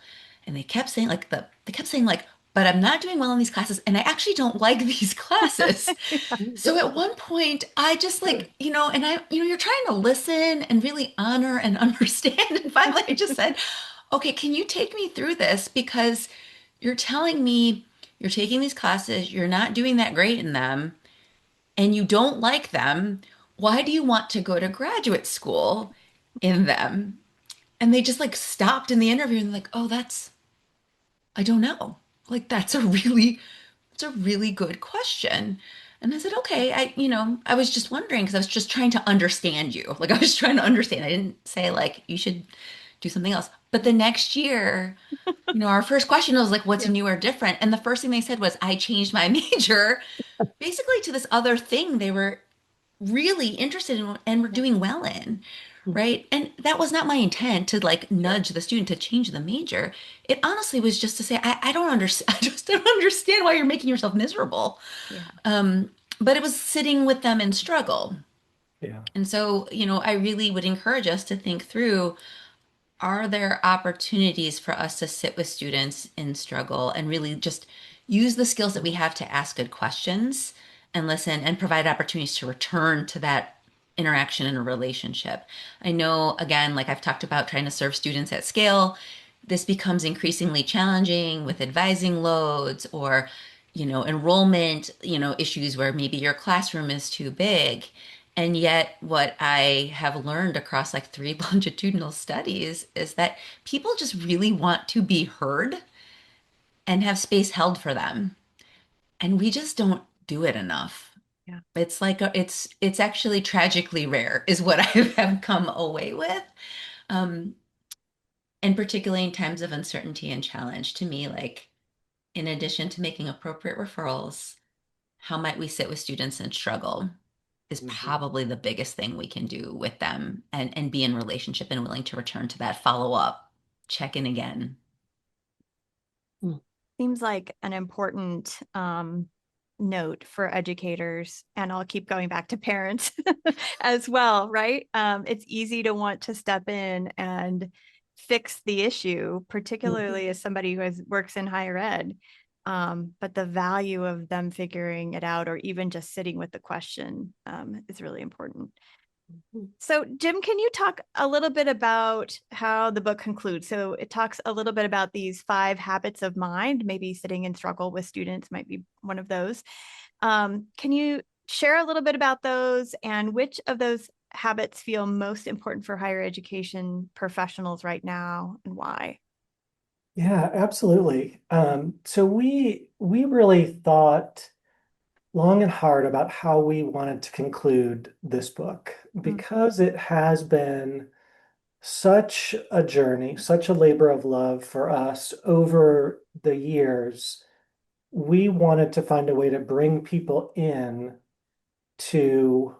And they kept saying like, but I'm not doing well in these classes and I actually don't like these classes. So at one point I just like, and you're trying to listen and really honor and understand. And finally I just said, okay, can you take me through this? Because you're telling me you're taking these classes, you're not doing that great in them and you don't like them, why do you want to go to graduate school in them? And they just like stopped in the interview and like, oh, I don't know. Like it's a really good question. And I said, okay, I was just wondering because I was just trying to understand you. Like I was trying to understand. I didn't say like you should do something else. But the next year, our first question was like, what's new or different? And the first thing they said was, I changed my major basically to this other thing they were really interested in and were doing well in, right? And that was not my intent to like nudge the student to change the major. It honestly was just to say, I don't understand. I just don't understand why you're making yourself miserable. Yeah. But it was sitting with them in struggle. Yeah. And so, I really would encourage us to think through, are there opportunities for us to sit with students in struggle and really just use the skills that we have to ask good questions and listen and provide opportunities to return to that interaction in a relationship? I know, again, like I've talked about trying to serve students at scale, this becomes increasingly challenging with advising loads or enrollment issues where maybe your classroom is too big. And yet, what I have learned across like three longitudinal studies is that people just really want to be heard and have space held for them. And we just don't do it enough. Yeah. It's like it's actually tragically rare, is what I have come away with. Um, and particularly in times of uncertainty and challenge, to me, like in addition to making appropriate referrals, how might we sit with students in struggle is probably the biggest thing we can do with them and be in relationship and willing to return to that follow up, check in again. Seems like an important note for educators, and I'll keep going back to parents as well, right? It's easy to want to step in and fix the issue, particularly as somebody who works in higher ed. But the value of them figuring it out or even just sitting with the question is really important. So, Jim, can you talk a little bit about how the book concludes? So, it talks a little bit about these 5 habits of mind, maybe sitting in struggle with students might be one of those. Can you share a little bit about those and which of those habits feel most important for higher education professionals right now and why? Yeah, absolutely. So we really thought long and hard about how we wanted to conclude this book because it has been such a journey, such a labor of love for us over the years. We wanted to find a way to bring people in to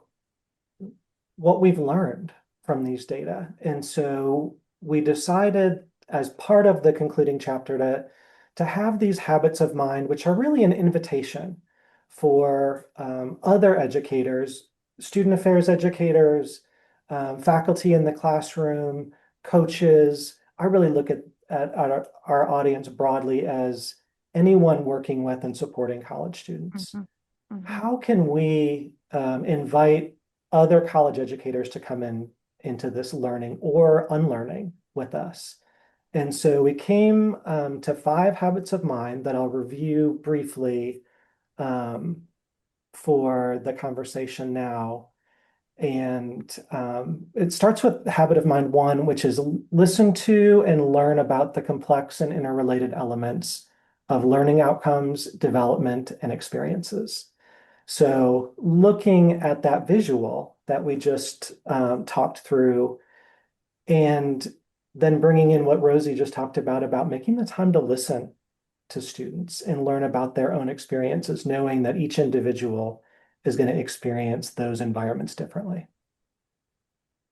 what we've learned from these data. And so we decided as part of the concluding chapter to have these habits of mind, which are really an invitation for other educators, student affairs educators, faculty in the classroom, coaches. I really look at our audience broadly as anyone working with and supporting college students. How can we invite other college educators to come into this learning or unlearning with us? And so we came to 5 habits of mind that I'll review briefly um, for the conversation now. And it starts with habit of mind 1, which is listen to and learn about the complex and interrelated elements of learning outcomes, development, and experiences. So looking at that visual that we just talked through, and then bringing in what Rosie just talked about making the time to listen to students and learn about their own experiences, knowing that each individual is going to experience those environments differently.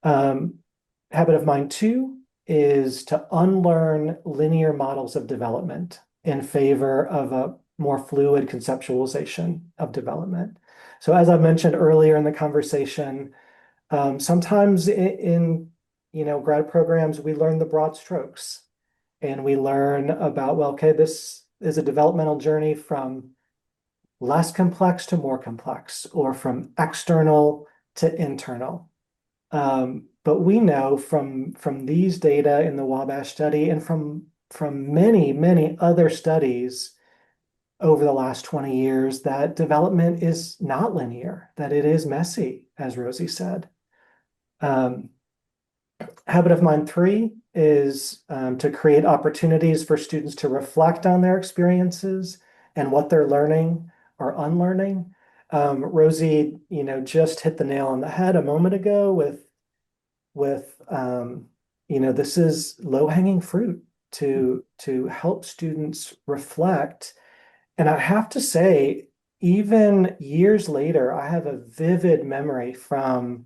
Habit of mind 2 is to unlearn linear models of development in favor of a more fluid conceptualization of development. So as I mentioned earlier in the conversation, sometimes in grad programs, we learn the broad strokes and we learn about, well, okay, this is a developmental journey from less complex to more complex, or from external to internal. But we know from these data in the Wabash study and from many, many other studies over the last 20 years that development is not linear, that it is messy, as Rosie said. Habit of mind 3 is to create opportunities for students to reflect on their experiences and what they're learning or unlearning. Rosie, just hit the nail on the head a moment ago with this is low-hanging fruit to help students reflect. And I have to say, even years later, I have a vivid memory from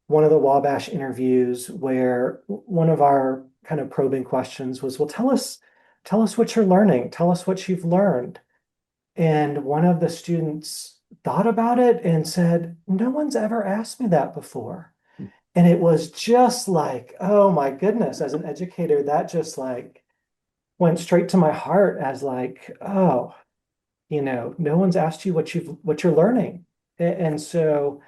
one of the Wabash interviews where one of our kind of probing questions was, well, tell us what you're learning. Tell us what you've learned. And one of the students thought about it and said, no one's ever asked me that before. And it was just like, oh my goodness, as an educator, that just like went straight to my heart as like, oh, no one's asked you what you're learning. And so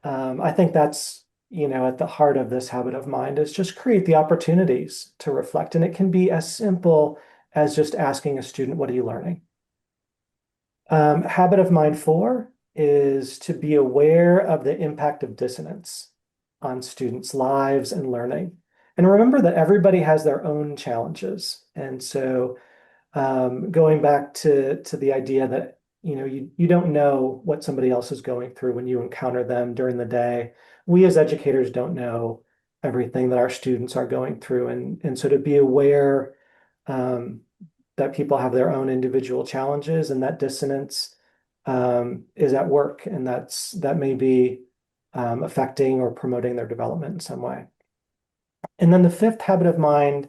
I think that's, at the heart of this habit of mind is just create the opportunities to reflect. And it can be as simple as just asking a student, what are you learning? Habit of mind 4 is to be aware of the impact of dissonance on students' lives and learning. And remember that everybody has their own challenges. And so going back to the idea that you don't know what somebody else is going through when you encounter them during the day. We as educators don't know everything that our students are going through, and so to be aware that people have their own individual challenges and that dissonance is at work, and that may be affecting or promoting their development in some way. And then the 5th habit of mind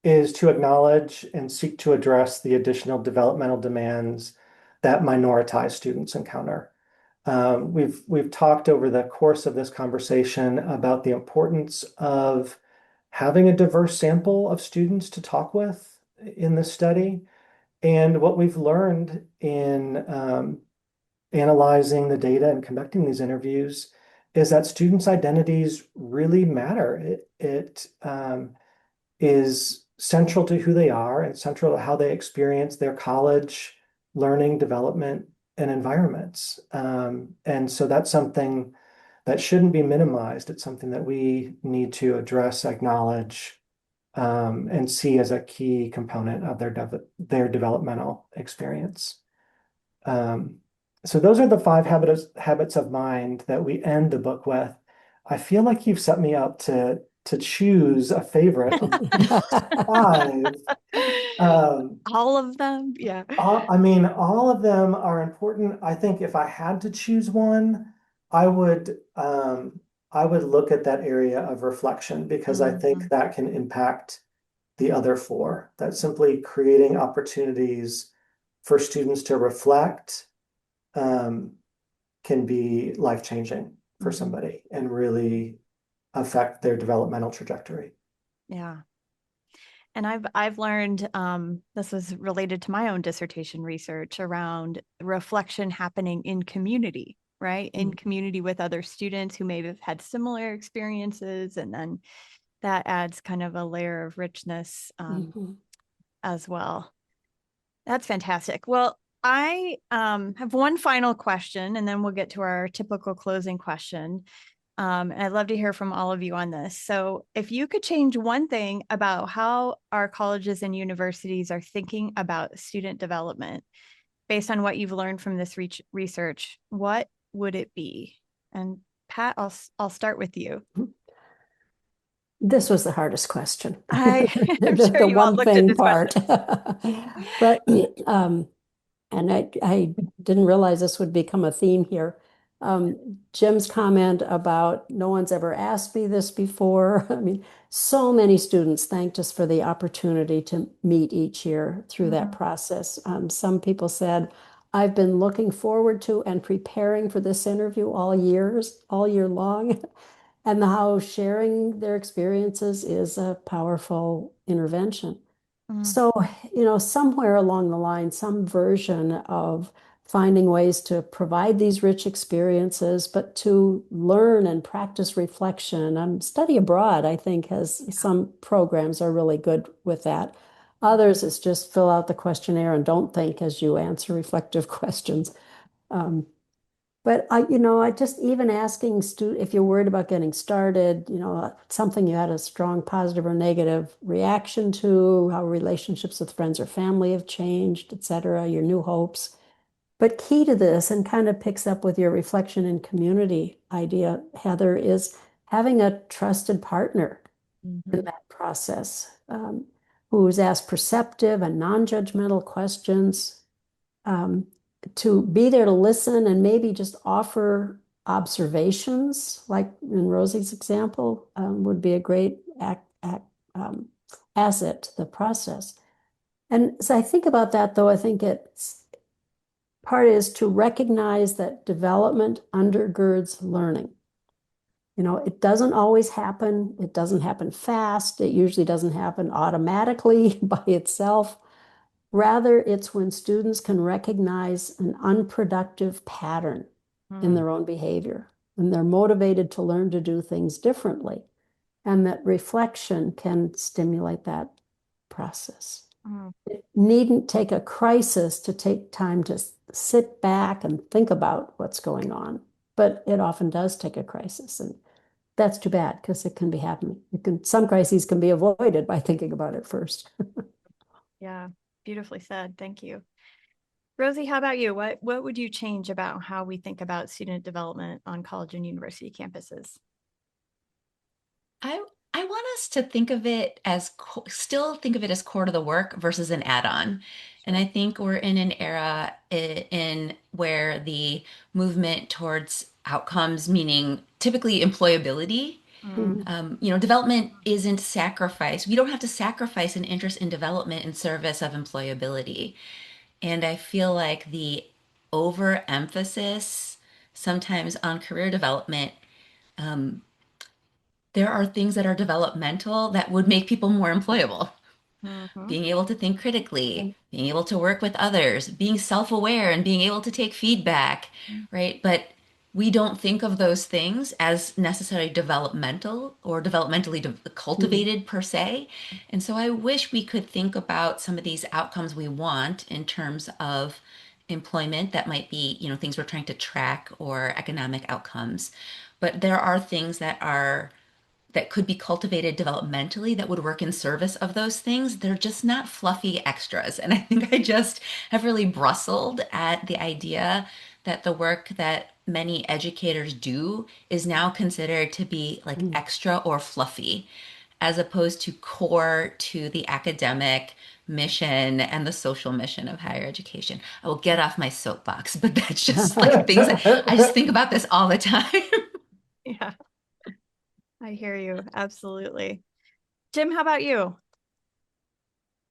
is to acknowledge and seek to address the additional developmental demands that minoritized students encounter. We've talked over the course of this conversation about the importance of having a diverse sample of students to talk with in this study. And what we've learned in analyzing the data and conducting these interviews is that students' identities really matter. It is central to who they are and central to how they experience their college learning, development, and environments. And so that's something that shouldn't be minimized. It's something that we need to address, acknowledge, and see as a key component of their developmental experience. So those are the 5 habits of mind that we end the book with. I feel like you've set me up to choose a favorite among 5. All of them, yeah. I mean, all of them are important. I think if I had to choose one, I would look at that area of reflection, because I think that can impact the other 4. That's simply creating opportunities for students to reflect can be life-changing for somebody and really affect their developmental trajectory. Yeah. And I've learned, this was related to my own dissertation research around reflection happening in community, right? In community with other students who may have had similar experiences, and then that adds kind of a layer of richness Mhm. as well. That's fantastic. Well, I have one final question, and then we'll get to our typical closing question. And I'd love to hear from all of you on this. So, if you could change one thing about how our colleges and universities are thinking about student development based on what you've learned from this research, what would it be? And Pat, I'll start with you. This was the hardest question. I'm The, sure the you all one looked at thing this part. question. But and I didn't realize this would become a theme here. Jim's comment about no one's ever asked me this before. I mean, so many students thanked us for the opportunity to meet each year through that process. Some people said, I've been looking forward to and preparing for this interview all year long. And how sharing their experiences is a powerful intervention. Mm, So, somewhere along the line, some version of finding ways to provide these rich experiences, but to learn and practice reflection. Study abroad, I think, has some programs are really good with that. Others is just fill out the questionnaire and don't think as you answer reflective questions. Um, but I just even asking if you're worried about getting started, something you had a strong positive or negative reaction to, how relationships with friends or family have changed, et cetera, your new hopes. But key to this, and kind of picks up with your reflection and community idea, Heather, is having a trusted partner in that process, who's asked perceptive and non-judgmental questions, um, to be there to listen and maybe just offer observations, like in Rosie's example, would be a great um, asset to the process. And so I think about that, though, I think it's part is to recognize that development undergirds learning. It doesn't always happen. It doesn't happen fast. It usually doesn't happen automatically by itself. Rather, it's when students can recognize an unproductive pattern in their own behavior, and they're motivated to learn to do things differently, and that reflection can stimulate that process. It needn't take a crisis to take time to sit back and think about what's going on, but it often does take a crisis, and that's too bad because it can be happening. Some crises can be avoided by thinking about it first. Yeah, beautifully said. Thank you. Rosie, how about you? What would you change about how we think about student development on college and university campuses? I want us to think of it as still think of it as core to the work versus an add-on. And I think we're in an era in where the movement towards outcomes, meaning typically employability, Mhm. development isn't sacrifice. We don't have to sacrifice an interest in development in service of employability. And I feel like the overemphasis sometimes on career development, there are things that are developmental that would make people more employable. Mm-hmm. Being able to think critically, being able to work with others, being self-aware and being able to take feedback, right? But we don't think of those things as necessarily developmental or developmentally Mhm. cultivated per se. And so I wish we could think about some of these outcomes we want in terms of employment that might be, things we're trying to track or economic outcomes. But there are things that could be cultivated developmentally that would work in service of those things. They're just not fluffy extras. And I think I just have really bristled at the idea that the work that many educators do is now considered to be like Mhm. extra or fluffy, as opposed to core to the academic mission and the social mission of higher education. I will get off my soapbox, but that's just like things that I just think about this all the time. Yeah, I hear you. Absolutely. Jim, how about you?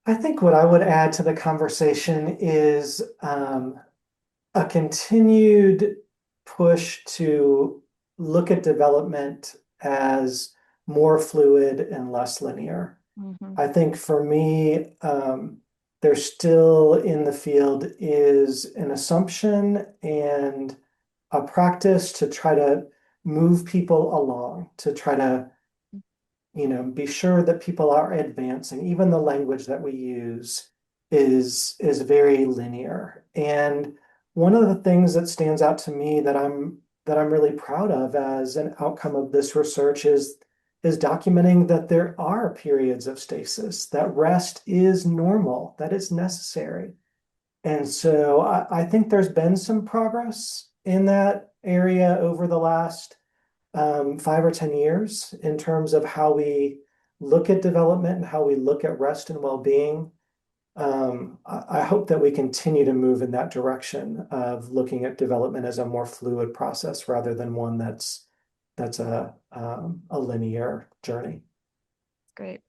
I think what I would add to the conversation is a continued push to look at development as more fluid and less linear. Mm-hmm. I think for me, there's still in the field is an assumption and a practice to try to move people along, to try to be sure that people are advancing. Even the language that we use is very linear. And one of the things that stands out to me that I'm really proud of as an outcome of this research is documenting that there are periods of stasis, that rest is normal, that it's necessary. And so I think there's been some progress in that area over the last 5 or 10 years in terms of how we look at development and how we look at rest and well-being. I hope that we continue to move in that direction of looking at development as a more fluid process rather than one that's a linear journey. Great.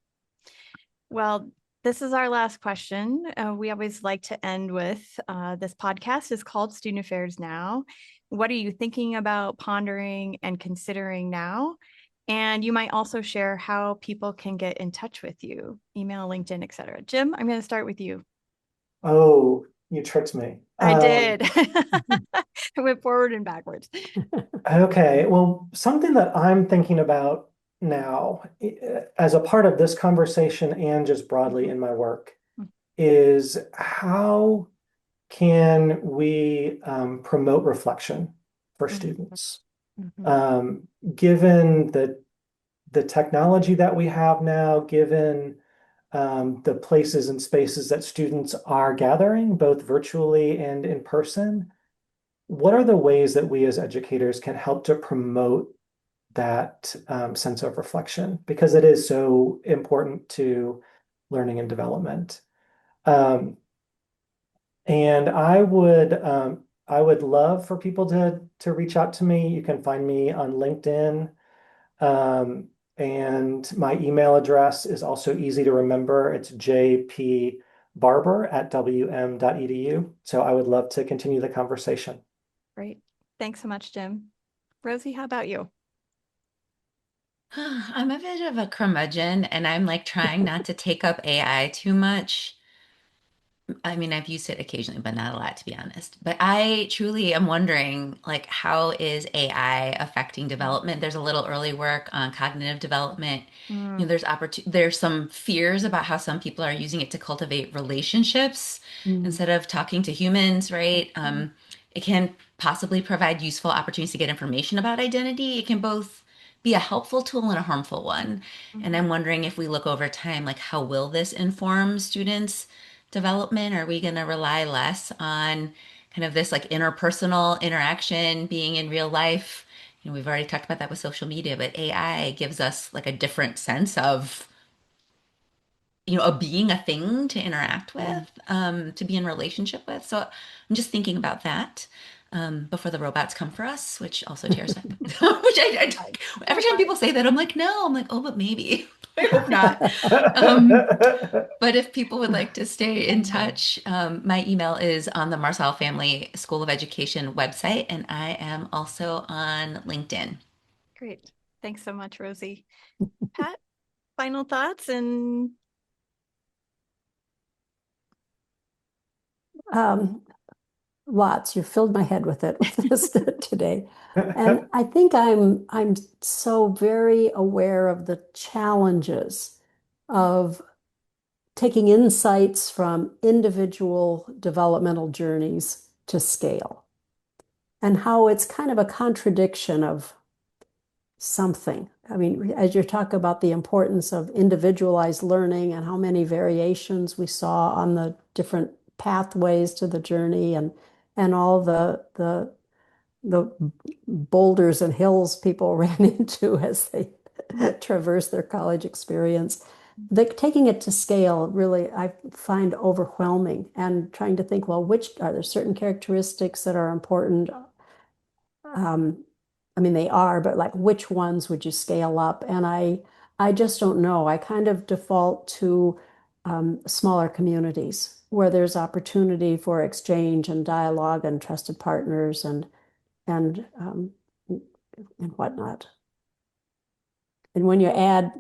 Well, this is our last question. We always like to end with this podcast is called Student Affairs Now. What are you thinking about, pondering, and considering now? And you might also share how people can get in touch with you, email, LinkedIn, etc. Jim, I'm going to start with you. Oh, you tricked me. I did. I went forward and backwards. Okay, well, something that I'm thinking about now, as a part of this conversation and just broadly in my work, is how can we promote reflection for students? Given the technology that we have now, given the places and spaces that students are gathering, both virtually and in person, what are the ways that we as educators can help to promote that sense of reflection? Because it is so important to learning and development. And I would love for people to reach out to me. You can find me on LinkedIn. And my email address is also easy to remember. It's jpbarber@wm.edu. So I would love to continue the conversation. Great. Thanks so much, Jim. Rosie, how about you? I'm a bit of a curmudgeon, and I'm like trying not to take up AI too much. I mean, I've used it occasionally, but not a lot, to be honest. But I truly am wondering, like, how is AI affecting development? There's a little early work on cognitive development. There's some fears about how some people are using it to cultivate relationships instead of talking to humans, right? It can possibly provide useful opportunities to get information about identity. It can both be a helpful tool and a harmful one. And I'm wondering if we look over time, like, how will this inform students' development? Are we going to rely less on kind of this like interpersonal interaction, being in real life? We've already talked about that with social media, but AI gives us like a different sense of, of being a thing to interact with, to be in relationship with. So I'm just thinking about that. Before the robots come for us, which also terrifies me. Which every time people say that, I'm like, no, I'm like, oh, but maybe. I hope not. But if people would like to stay in touch, my email is on the Marcel Family School of Education website, and I am also on LinkedIn. Great. Thanks so much, Rosie. Pat, final thoughts and lots. You filled my head with it with this today. And I think I'm so very aware of the challenges of taking insights from individual developmental journeys to scale, and how it's kind of a contradiction of something. I mean, as you talk about the importance of individualized learning and how many variations we saw on the different pathways to the journey, and all the boulders and hills people ran into as they traverse their college experience. Taking it to scale really I find overwhelming, and trying to think, well, which are there certain characteristics that are important? I mean, they are, but like which ones would you scale up? And I just don't know. I kind of default to smaller communities where there's opportunity for exchange and dialogue and trusted partners and whatnot. And when you add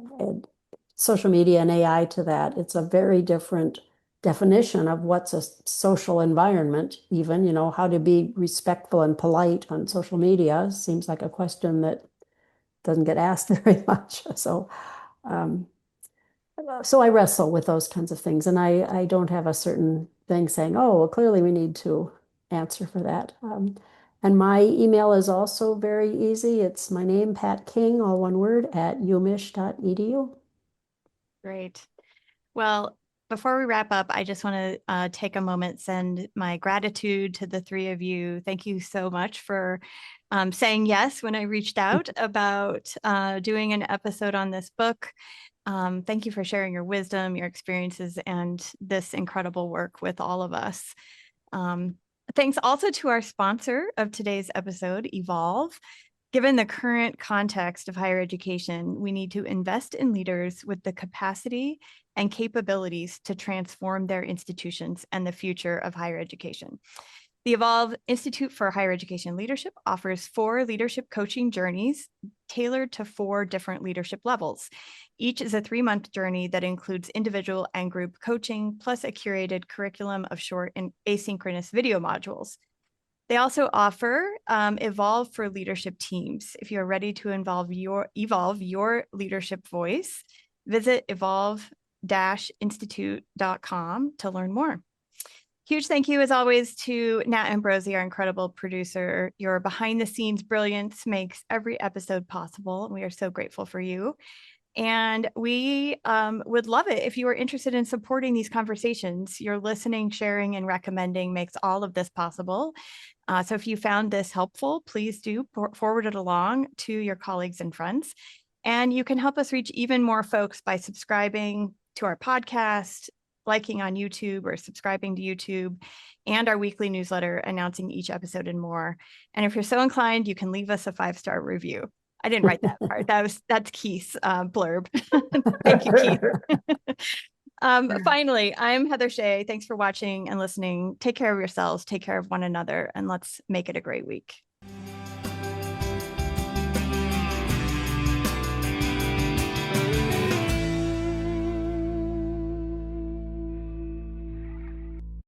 social media and AI to that, it's a very different definition of what's a social environment, even, how to be respectful and polite on social media seems like a question that doesn't get asked very much. So So I wrestle with those kinds of things, and I don't have a certain thing saying, oh, well, clearly we need to answer for that. And my email is also very easy. It's my name, Pat King, all one word, at umich.edu. Great. Well, before we wrap up, I just want to take a moment, send my gratitude to the three of you. Thank you so much for saying yes when I reached out about doing an episode on this book. Thank you for sharing your wisdom, your experiences, and this incredible work with all of us. Thanks also to our sponsor of today's episode, Evolve. Given the current context of higher education, we need to invest in leaders with the capacity and capabilities to transform their institutions and the future of higher education. The Evolve Institute for Higher Education Leadership offers 4 leadership coaching journeys tailored to 4 different leadership levels. Each is a 3-month journey that includes individual and group coaching, plus a curated curriculum of short and asynchronous video modules. They also offer Evolve for leadership teams. If you're ready to evolve your leadership voice, visit evolve-institute.com to learn more. Huge thank you, as always, to Nat Ambrosi, our incredible producer. Your behind-the-scenes brilliance makes every episode possible, and we are so grateful for you. And we would love it if you are interested in supporting these conversations. Your listening, sharing, and recommending makes all of this possible. So if you found this helpful, please do forward it along to your colleagues and friends. And you can help us reach even more folks by subscribing to our podcast, liking on YouTube or subscribing to YouTube, and our weekly newsletter announcing each episode and more. And if you're so inclined, you can leave us a 5-star review. I didn't write that part. That's Keith's blurb. Thank you, Keith. Finally, I'm Heather Shea. Thanks for watching and listening. Take care of yourselves, take care of one another, and let's make it a great week.